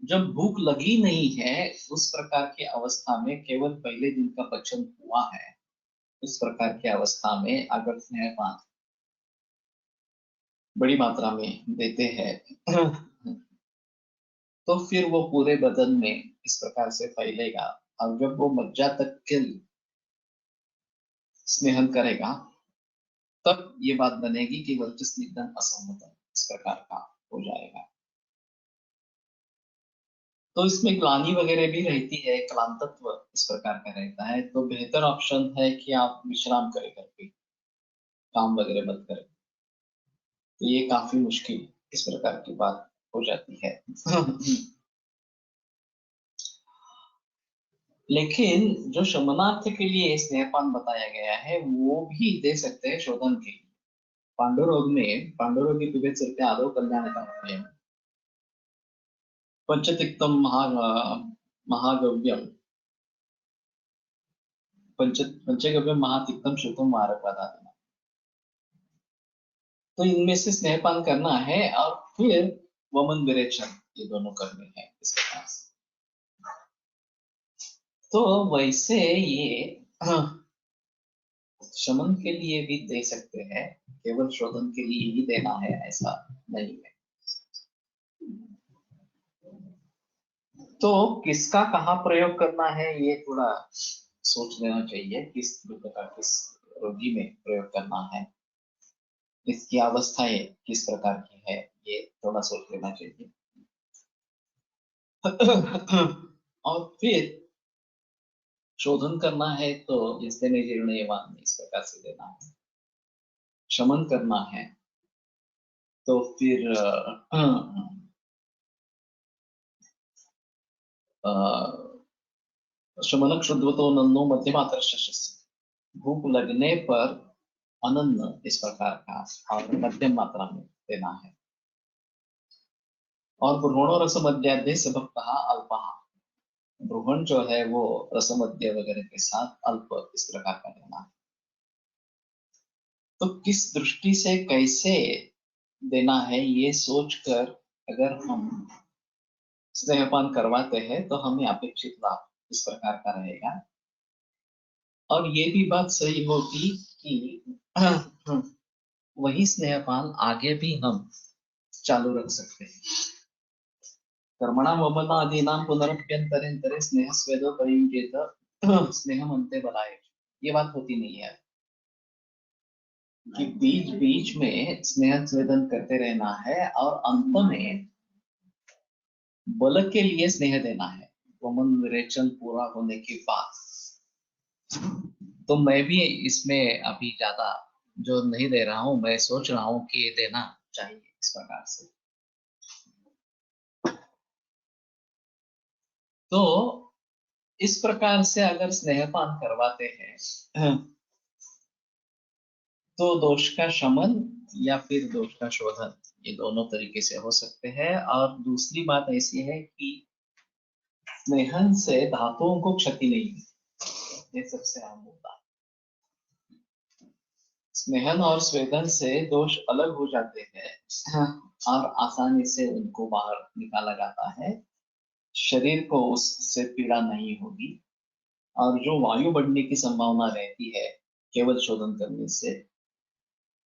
जब भूख लगी नहीं है उस प्रकार की अवस्था में, केवल पहले दिन का पचन हुआ है, उस प्रकार की अवस्था में अगर स्नेहपान बड़ी मात्रा में देते हैं तो फिर वो पूरे बदन में इस प्रकार से फैलेगा। और जब वो मज्जा तक के स्नेहन करेगा तब ये बात बनेगी कि वर्च स्निग्धन असंवतन इस प्रकार का हो जाएगा। तो इसमें ग्लानि वगैरह भी रहती है, क्लांतत्व इस प्रकार का रहता है। तो बेहतर ऑप्शन है कि आप विश्राम करें करके, काम वगैरह मत करें। तो ये काफी मुश्किल इस प्रकार की बात हो जाती है। लेकिन जो शमनार्थ के लिए स्नेहपान बताया गया है वो भी दे सकते हैं शोधन के लिए। पांडुरोग में पांडुरोगी पिबेत सत्य आदो कल्याण का है। पंचतिक्तम महागव्यम, पंचगव्यम महातिक्तम शुद्धम मारक बता देना। तो इनमें से स्नेहपान करना है और फिर वमन विरेचन, ये दोनों करने हैं इसके पास। तो वैसे ये शमन के लिए भी दे सकते हैं, केवल शोधन के लिए ही देना है ऐसा नहीं है। तो किसका कहाँ प्रयोग करना है ये थोड़ा सोच लेना चाहिए, किस प्रकार किस रोगी में प्रयोग करना है, इसकी अवस्थाएं किस प्रकार की है, ये थोड़ा सोच लेना चाहिए। और फिर शोधन करना है तो जिससे में जीर्ण इस प्रकार से देना है। शमन करना है तो फिर शमनक शुद्धवतो नन्नो मध्यमातर भूख लगने पर अनन्न इस प्रकार का और मध्यम मात्रा में देना है। और भ्रूणो रसमध्यादे सबक अल्पहा, भ्रूण जो है वो रसमध्य वगैरह के साथ अल्प इस प्रकार का देना है। तो किस दृष्टि से कैसे देना है ये सोचकर अगर हम स्नेहपान करवाते हैं तो हमें अपेक्षित लाभ इस प्रकार का रहेगा। और ये भी बात सही होगी कि वही स्नेहपान आगे भी हम चालू रख सकते हैं। कर्मणा ममतादीनां पुनरप्यंतरेंतरे स्नेह स्वेदो परियुज्येत स्नेहम अन्ते बलाय, ये बात होती नहीं है कि बीच बीच में स्नेह स्वेदन करते रहना है और अंत में बल के लिए स्नेह देना है वमन विरेचन पूरा होने के बाद। तो मैं भी इसमें अभी ज्यादा जो नहीं दे रहा हूं, मैं सोच रहा हूं कि ये देना चाहिए इस प्रकार से। तो इस प्रकार से अगर स्नेहपान करवाते हैं तो दोष का शमन या फिर दोष का शोधन, ये दोनों तरीके से हो सकते हैं। और दूसरी बात ऐसी है कि स्नेहन से धातुओं को क्षति नहीं होती, ये सबसे अहम मुद्दा। स्नेहन और स्वेदन से दोष अलग हो जाते हैं और आसानी से उनको बाहर निकाला जाता है, शरीर को उससे पीड़ा नहीं होगी। और जो वायु बढ़ने की संभावना रहती है केवल शोधन करने से,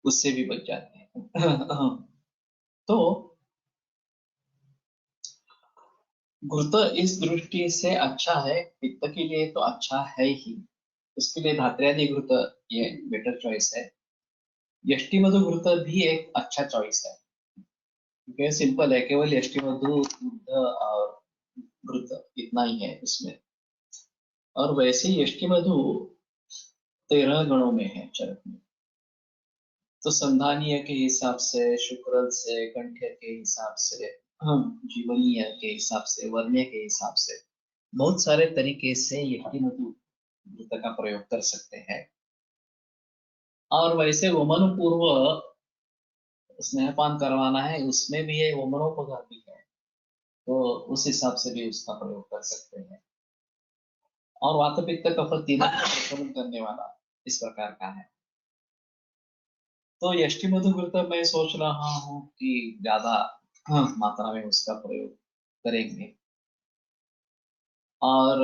उससे भी बच जाते हैं। तो घृत इस दृष्टि से अच्छा है, पित्त के लिए तो अच्छा है ही, उसके लिए धात्र्यादि घृत ये बेटर चॉइस है। यष्टि मधु घृत भी एक अच्छा चॉइस है, क्योंकि सिंपल है, केवल यष्टि मधु दूध और घृत इतना ही है उसमें। और वैसे ही यष्टि मधु 13 गणों में है चरक में। तो संधानीय के हिसाब से, शुक्रल से, कंठ्य के हिसाब से, जीवनीय के हिसाब से, वर्ण्य के हिसाब से बहुत सारे तरीके से यष्टि मधु घृत का प्रयोग कर सकते हैं। और वैसे वमन पूर्व स्नेहपान करवाना है, उसमें भी ये वमनोपघाती है, तो उस हिसाब से भी उसका प्रयोग कर सकते हैं। और वात पित्त कफ तीनों को प्रशमन करने वाला इस प्रकार का है। तो यष्टि मधु घृत मैं सोच रहा हूँ कि ज्यादा मात्रा में उसका प्रयोग करेंगे। और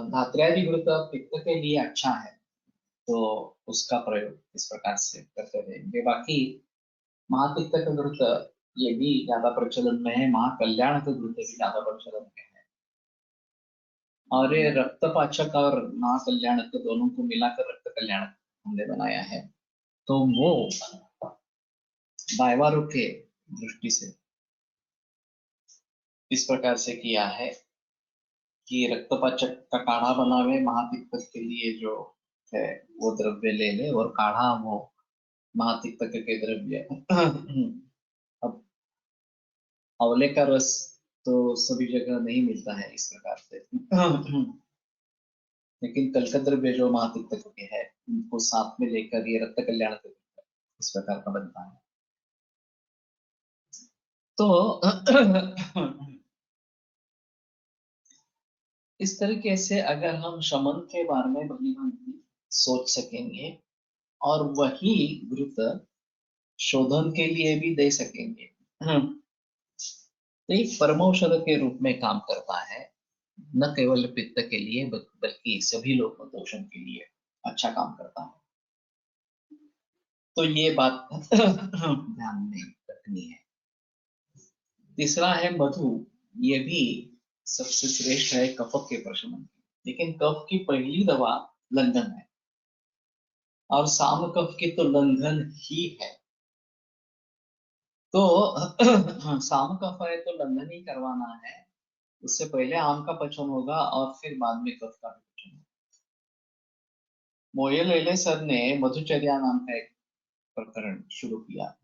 धात्र्यादि घृत पित्त के लिए अच्छा है, तो उसका प्रयोग इस प्रकार से करते रहेंगे। बाकी महापित्त का घृत ये भी ज्यादा प्रचलन में है, महाकल्याण का घृत भी ज्यादा प्रचलन में है। और ये रक्तपाचक और महाकल्याणक दोनों को मिलाकर रक्त कल्याणक हमने बनाया है। तो वो बायवारू के दृष्टि से इस प्रकार से किया है कि रक्तपाचक का काढ़ा बनावे, महापित्त के लिए जो है वो द्रव्य ले ले, और काढ़ा वो महापित्त के द्रव्य। अब आंवले का रस तो सभी जगह नहीं मिलता है इस प्रकार से, लेकिन कलकत द्रव्य जो महापित्त के है उनको साथ में लेकर ये रक्त कल्याण इस प्रकार का बनता है। तो इस तरीके से अगर हम शमन के बारे में भली भांति सोच सकेंगे और वही घृत शोधन के लिए भी दे सकेंगे, तो एक परमौषध के रूप में काम करता है, न केवल पित्त के लिए बल्कि सभी लोग पोषण के लिए अच्छा काम करता है। तो ये बात ध्यान में रखनी है। तीसरा है मधु, ये भी सबसे श्रेष्ठ है कफ के प्रशमन की, लेकिन कफ की पहली दवा लंघन है, और साम कफ की तो लंघन ही है। तो साम कफ है तो लंघन ही करवाना है, उससे पहले आम का पचन होगा और फिर बाद में कफ का भी पचन होगा। मोये लेले सर ने मधुचर्या नाम का एक प्रकरण शुरू किया।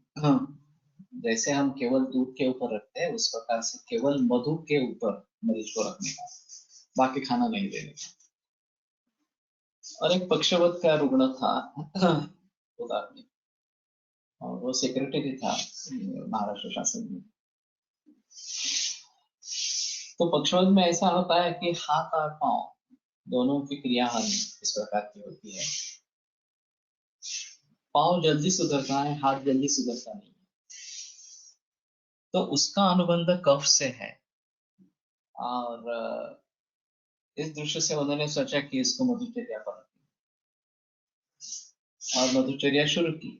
जैसे हम केवल दूध के ऊपर रखते हैं, उस प्रकार से केवल मधु के ऊपर मरीज को रखने का, बाकी खाना नहीं देने का। और एक पक्षवत का रुग्ण था उदार में, और वो सेक्रेटरी था महाराष्ट्र शासन में। तो पक्षवत में ऐसा होता है कि हाथ और पांव दोनों की क्रिया इस प्रकार की होती है। पांव जल्दी सुधरता है, हाथ जल्दी सुधरता नहीं है। तो उसका अनुबंध कफ से है, और इस दृश्य से उन्होंने सोचा कि इसको मधुचर्या पर, और मधुचर्या शुरू की।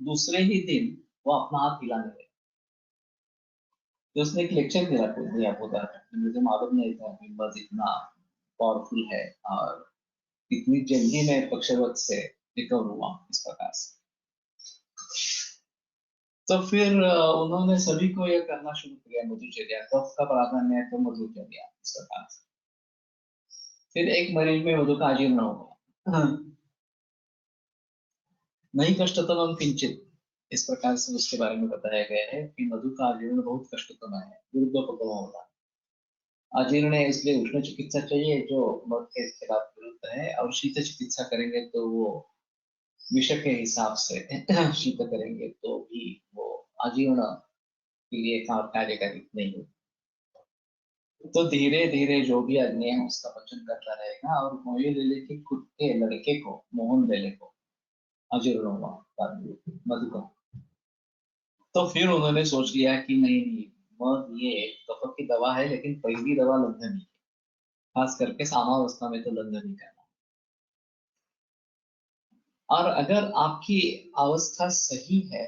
दूसरे ही दिन वो अपना हाथ हिलाने लगे। तो उसने एक लेक्चर दिया पूरा, मुझे मालूम नहीं था कि बस इतना पावरफुल है, और इतनी जल्दी मैं पक्षवत से रिकवर हुआ इस प्रकार से। तो फिर उन्होंने सभी को यह करना शुरू किया, मधुचर्या, कफ का प्राधान्य है तो मधुचर्या इस प्रकार से। फिर एक मरीज में मधु का अजीर्ण हो गया, नहीं कष्टतम किंचित इस प्रकार से उसके बारे में बताया गया है कि मधु का अजीर्ण बहुत कष्टतम है, विरुद्धोपगम होगा। अजीर्ण है इसलिए उष्ण चिकित्सा चाहिए जो मध के खिलाफ विरुद्ध है, और शीत चिकित्सा करेंगे तो वो विष के हिसाब से शीत करेंगे तो भी वो अजीर्ण के लिए कार्यकारी नहीं होगी। तो धीरे धीरे जो भी अग्नि है उसका पचन करता रहेगा, और मोये लेले के खुद के लड़के को, मोहन लेले को अजीर्ण हुआ मधु का। तो फिर उन्होंने सोच लिया कि नहीं नहीं, मध ये कफ की दवा है, लेकिन पहली दवा लंघन ही, खास करके सामावस्था में तो लंघन ही करना। और अगर आपकी अवस्था सही है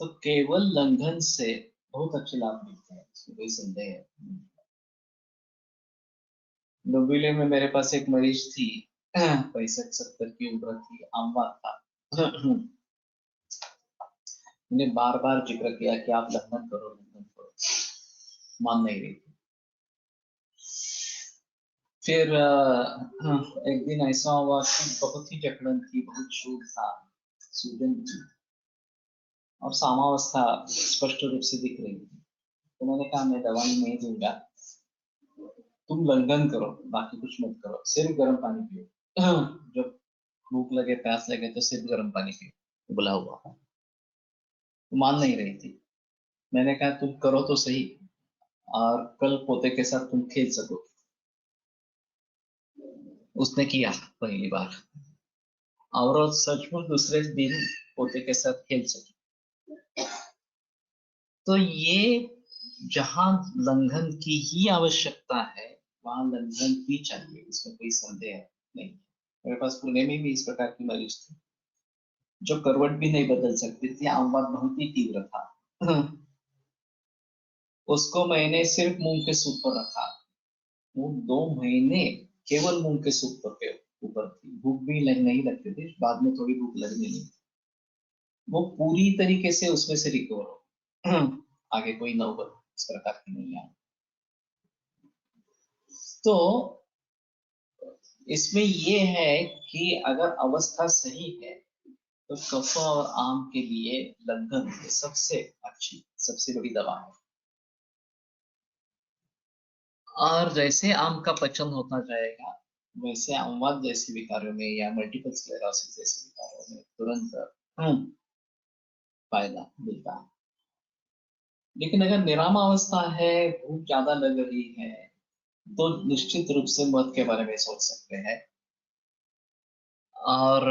तो केवल लंघन से बहुत अच्छे लाभ मिलते हैं, इसमें कोई संदेह नहीं। डोंबिवली में मेरे पास एक मरीज थी, 65-70 की उम्र थी, अम्मा था। मैंने बार बार जिक्र किया कि आप लंघन करो, लंघन करो, मान नहीं रही थी। फिर एक दिन ऐसा हुआ कि बहुत ही जकड़न थी, बहुत शोर था, सूजन थी और सामावस्था स्पष्ट रूप से दिख रही थी। तो मैंने कहा मैं दवाई नहीं दूंगा, तुम लंघन करो, बाकी कुछ मत करो, सिर्फ गर्म पानी पियो। जब भूख लगे प्यास लगे तो सिर्फ गर्म पानी पियो, उबला हुआ। तो मान नहीं रही थी। मैंने कहा तुम करो तो सही, और कल पोते के साथ तुम खेल सको। उसने किया पहली बार, और सचमुच दूसरे दिन पोते के साथ खेल सकी। तो ये जहां लंघन की ही आवश्यकता है वहां लंघन ही चाहिए, इसमें कोई संदेह नहीं। मेरे पास पुणे में भी इस प्रकार की मरीज थी जो करवट भी नहीं बदल सकती थी, आमवाद बहुत ही तीव्र था। उसको मैंने सिर्फ मूंग के सूप पर रखा। वो 2 महीने केवल मूंग के सूप पर पे ऊपर थी, भूख भी नहीं लगती थी, बाद में थोड़ी भूख लगने लगी। वो पूरी तरीके से उसमें से रिकवर हो। आगे कोई नौबत इस प्रकार की नहीं आई। तो इसमें ये है कि अगर अवस्था सही है तो कफ और आम के लिए लंघन सबसे अच्छी, सबसे बड़ी दवा है। और जैसे आम का पचन होता जाएगा वैसे आमवाद जैसे विकारों में या मल्टीपल स्क्लेरोसिस जैसे विकारों में तुरंत फायदा मिलता है। लेकिन अगर निराम अवस्था है, भूख ज्यादा लग रही है, तो निश्चित रूप से मध के बारे में सोच सकते हैं। और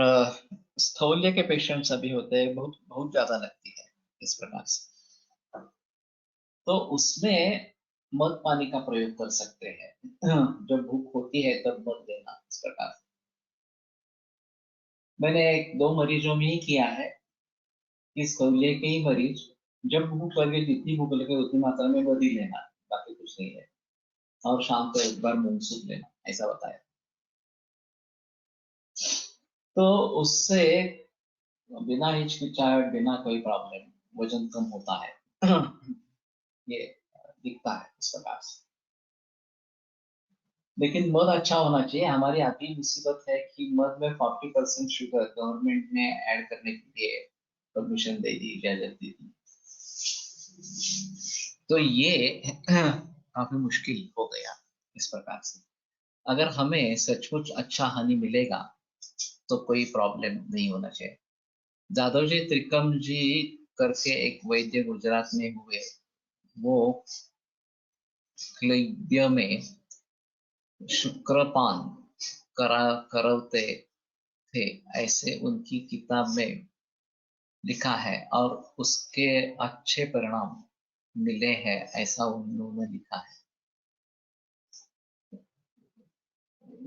स्थौल्य के पेशेंट्स अभी होते हैं, बहुत बहुत ज्यादा लगती है इस प्रकार से, तो उसमें मध पानी का प्रयोग कर सकते हैं। जब भूख होती है तब मध देना, इस प्रकार से। मैंने 1-2 मरीजों में ही किया है कि स्थौल्य के ही मरीज, जब भूख लगे, जितनी भूख लगे उतनी मात्रा में मध ही लेना, बाकी कुछ नहीं है, और शाम को एक बार मूंग सूप लेना, ऐसा बताया। तो उससे बिना हिचकिचाहट, बिना कोई प्रॉब्लम वजन कम होता है। ये दिखता है इस प्रकार से। लेकिन मध अच्छा होना चाहिए। हमारी आती मुसीबत है कि मध में 40% शुगर गवर्नमेंट ने ऐड करने के लिए परमिशन दे दी, इजाजत दे दी। तो ये काफी मुश्किल हो गया इस प्रकार से। अगर हमें सचमुच अच्छा हनी मिलेगा तो कोई प्रॉब्लम नहीं होना चाहिए। जादव जी त्रिकम जी करके एक वैद्य गुजरात में हुए, वो क्लैब्य में शुक्रपान करते थे, ऐसे उनकी किताब में लिखा है, और उसके अच्छे परिणाम मिले हैं, ऐसा उन्होंने लिखा है।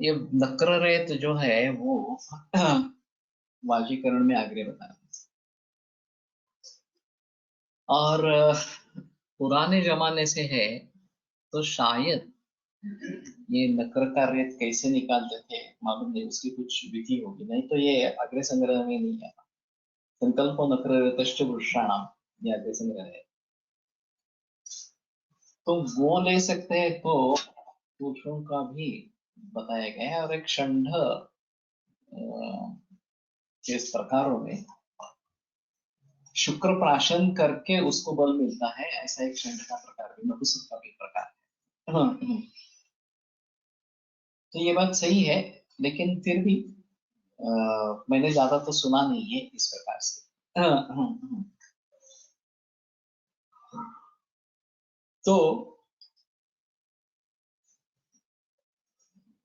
ये नक्र रेत जो है वो वाजीकरण में आगे बताया। और पुराने जमाने से है, तो शायद ये नक्र का रेत कैसे निकालते थे मालूम नहीं, उसकी कुछ विधि होगी, नहीं तो ये अग्र संग्रह में नहीं है। संकल्प नक्र रेतश्च वृषाणाम, ये अग्र संग्रह है। तो वो ले सकते हैं, तो पुरुषों का भी बताया गया है। और एक षंड के इस प्रकारों में शुक्र प्राशन करके उसको बल मिलता है, ऐसा एक षंड का प्रकार भी, नपुंसक का भी प्रकार है। तो ये बात सही है, लेकिन फिर भी मैंने ज्यादा तो सुना नहीं है इस प्रकार से। तो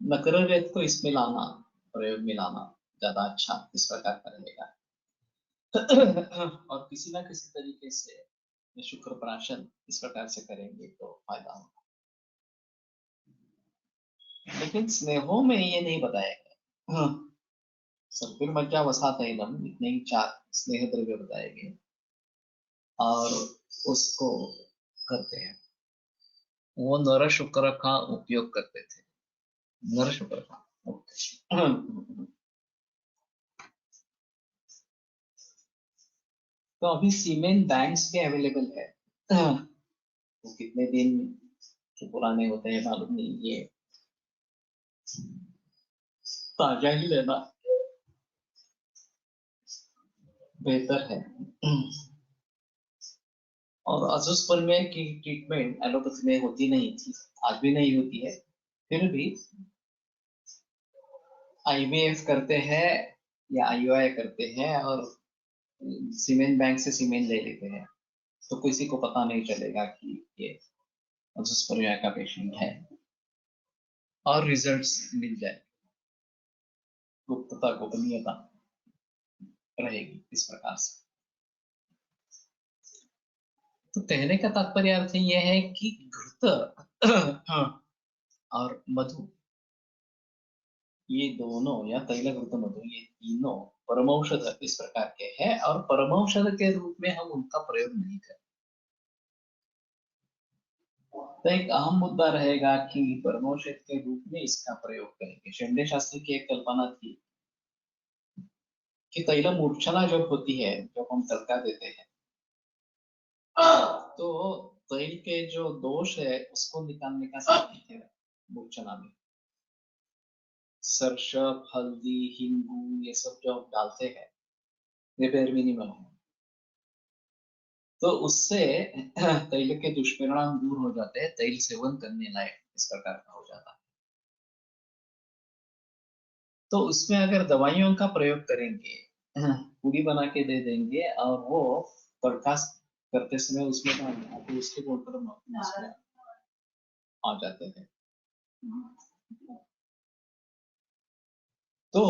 नकर रेत को इसमें लाना, प्रयोग में लाना ज्यादा अच्छा इस प्रकार का रहेगा। और किसी ना किसी तरीके से शुक्र प्राशन इस प्रकार से करेंगे तो फायदा होगा। लेकिन स्नेहों में ये नहीं बताया गया। सर्पिर्मज्जा वसातैलम, इतने ही 4 स्नेह द्रव्य बताए गए, और उसको करते हैं। वो नर शुक्र का उपयोग करते थे, नर शुक्र का। ओके। तो अभी सीमेंट बैंक्स पे अवेलेबल है। वो कितने दिन के पुराने होते हैं मालूम नहीं, ये ताजा ही लेना बेहतर है। और अजोस्पर्मिया की ट्रीटमेंट एलोपैथी में होती नहीं थी, आज भी नहीं होती है, फिर भी आईवीएफ करते हैं या आईयूआई करते हैं और सीमेंट बैंक से सीमेंट ले लेते हैं, तो किसी को पता नहीं चलेगा कि ये अजोस्पर्मिया का पेशेंट है, और रिजल्ट्स मिल जाए, गुप्तता गोपनीयता रहेगी इस प्रकार से। तो कहने का तात्पर्य अर्थ यह है कि घृत और मधु, ये दोनों या तैल घृत मधु, ये तीनों परमौषध इस प्रकार के हैं, और परमौषध के रूप में हम उनका प्रयोग नहीं करते। तो एक अहम मुद्दा रहेगा कि परमौषध के रूप में इसका प्रयोग करेंगे। शेंडे शास्त्री की एक कल्पना थी कि तैल मूर्छना जब होती है, जब हम तड़का देते हैं, तो तैल के जो दोष है उसको निकालने का साधन है मूर्छना में। सरसों, हल्दी, हिंगू, ये सब जो हम डालते हैं, ये बेर मिनिमम है, तो उससे तैल के दुष्परिणाम दूर हो जाते हैं, तैल सेवन करने लायक इस प्रकार का हो जाता है। तो उसमें अगर दवाइयों का प्रयोग करेंगे, पूरी बना के दे देंगे और वो तड़का करते समय उसमें तो उसके गुणधर्म उसमें आ जाते हैं। तो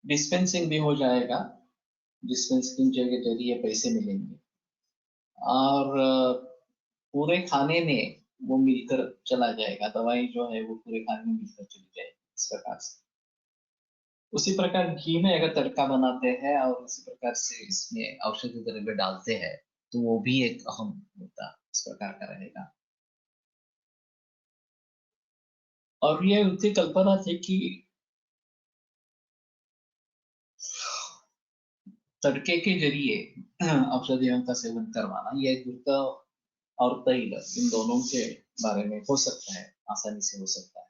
डिस्पेंसिंग भी हो जाएगा, डिस्पेंसिंग के जरिए पैसे मिलेंगे, और पूरे खाने में वो मिलकर चला जाएगा, दवाई जो है वो पूरे खाने में मिलकर चली जाएगी इस प्रकार से। उसी प्रकार घी में अगर तड़का बनाते हैं और उसी प्रकार से इसमें औषधि द्रव्य डालते हैं, तो वो भी एक अहम मुद्दा इस प्रकार का रहेगा। और ये उनकी कल्पना थी कि तड़के के जरिए औषधियों का सेवन करवाना, यह घृत और तैल इन दोनों के बारे में हो सकता है, आसानी से हो सकता है।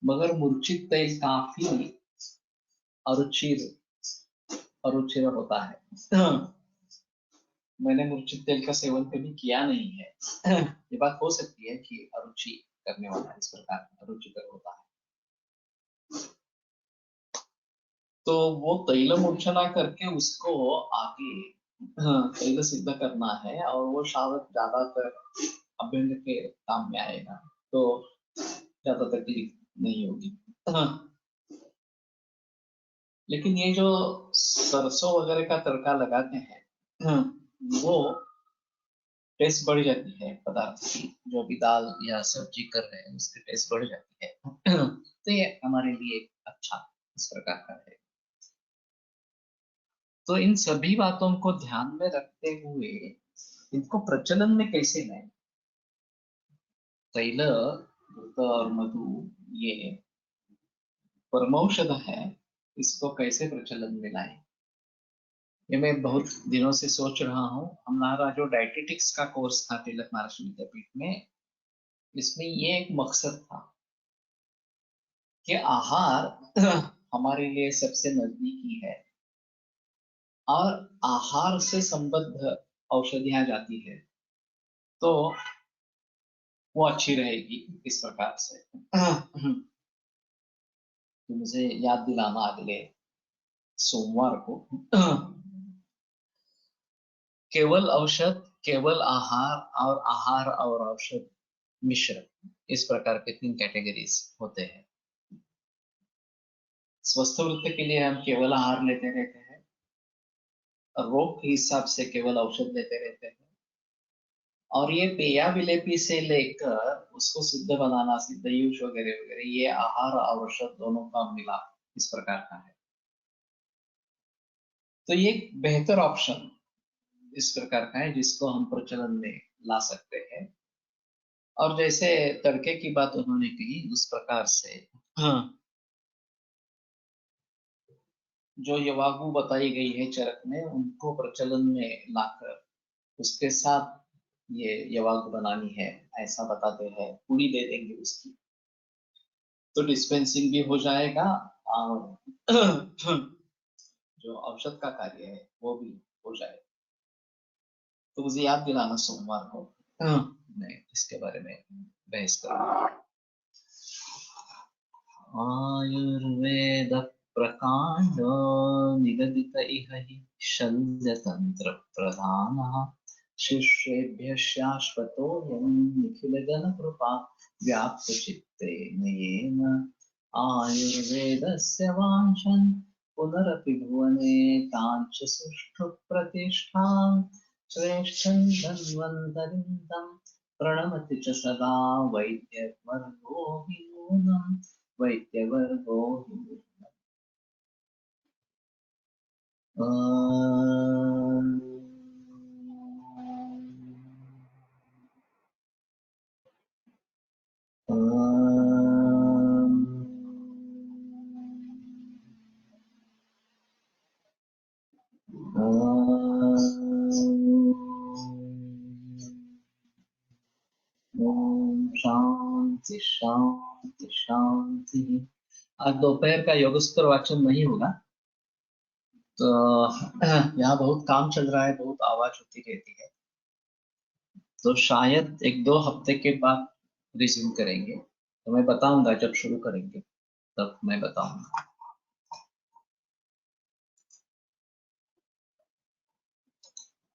मगर मूर्छित तैल काफी अरुचिर होता है। मैंने मूर्छित तेल का सेवन कभी किया नहीं है। ये बात हो सकती है कि अरुचि करने वाला इस प्रकार अरुचिकर होता है, तो वो तैल मूर्छना करके उसको आगे तैल सिद्ध करना है, और वो शायद ज्यादातर अभ्यंग के काम में आएगा, तो ज्यादा तकलीफ नहीं होगी। लेकिन ये जो सरसों वगैरह का तड़का लगाते हैं, वो टेस्ट बढ़ जाती है पदार्थ की, जो भी दाल या सब्जी कर रहे हैं उसकी टेस्ट बढ़ जाती है। तो ये हमारे लिए अच्छा इस प्रकार का है। तो इन सभी बातों को ध्यान में रखते हुए इनको प्रचलन में कैसे लाएं? तैल, घृत और मधु ये परमौषध है, इसको कैसे प्रचलन में लाएं? ये मैं बहुत दिनों से सोच रहा हूँ। हमारा जो डायटेटिक्स का कोर्स था तिलक महाराष्ट्र विद्यापीठ में, इसमें ये एक मकसद था कि आहार हमारे लिए सबसे नजदीकी है, और आहार से संबद्ध औषधियां जाती है तो वो अच्छी रहेगी इस प्रकार से। तो मुझे याद दिलाना अगले सोमवार को। केवल औषध, केवल आहार, और आहार और औषध मिश्र, इस प्रकार के 3 कैटेगरीज होते हैं। स्वस्थ वृत्ति के लिए हम केवल आहार लेते रहते हैं, रोग के हिसाब से केवल औषध लेते रहते हैं, और ये पेया विलेपी से लेकर उसको सिद्ध बनाना, सिद्धयूष वगैरह वगैरह, ये आहार और औषध दोनों का मिलाप इस प्रकार का है। तो ये एक बेहतर ऑप्शन इस प्रकार का है जिसको हम प्रचलन में ला सकते हैं। और जैसे तड़के की बात उन्होंने कही, उस प्रकार से जो यवागु बताई गई है चरक में, उनको प्रचलन में लाकर उसके साथ ये वाग बनानी है, ऐसा बताते हैं, पूरी दे देंगे उसकी, तो डिस्पेंसिंग भी हो जाएगा और जो औषध का कार्य है वो भी हो जाएगा। तो मुझे याद दिलाना सोमवार को, मैं इसके बारे में बहस करूंगा। आयुर्वेद प्रकांड निगदित इह हि शल्यतंत्र प्रधानः शिष्येभ्यः शाश्वतोऽयं निखिलजनकृपा व्याप्तचित्तेन येन आयुर्वेदस्य वाञ्छन् पुनरपि भुवने काञ्च सुष्ठु प्रतिष्ठां श्रेष्ठं धन्वन्तरिं तं प्रणमति च सदा वैद्यवर्गो हि नूनम् वैद्यवर्गो हि नूनम्। ओम शांति शांति शांति। आज दोपहर का योगस्त्र वाचन नहीं होगा, तो यहाँ बहुत काम चल रहा है, बहुत आवाज होती रहती है, तो शायद 1-2 हफ्ते के बाद रिज्यूम करेंगे। तो मैं बताऊंगा जब शुरू करेंगे, तब मैं बताऊंगा।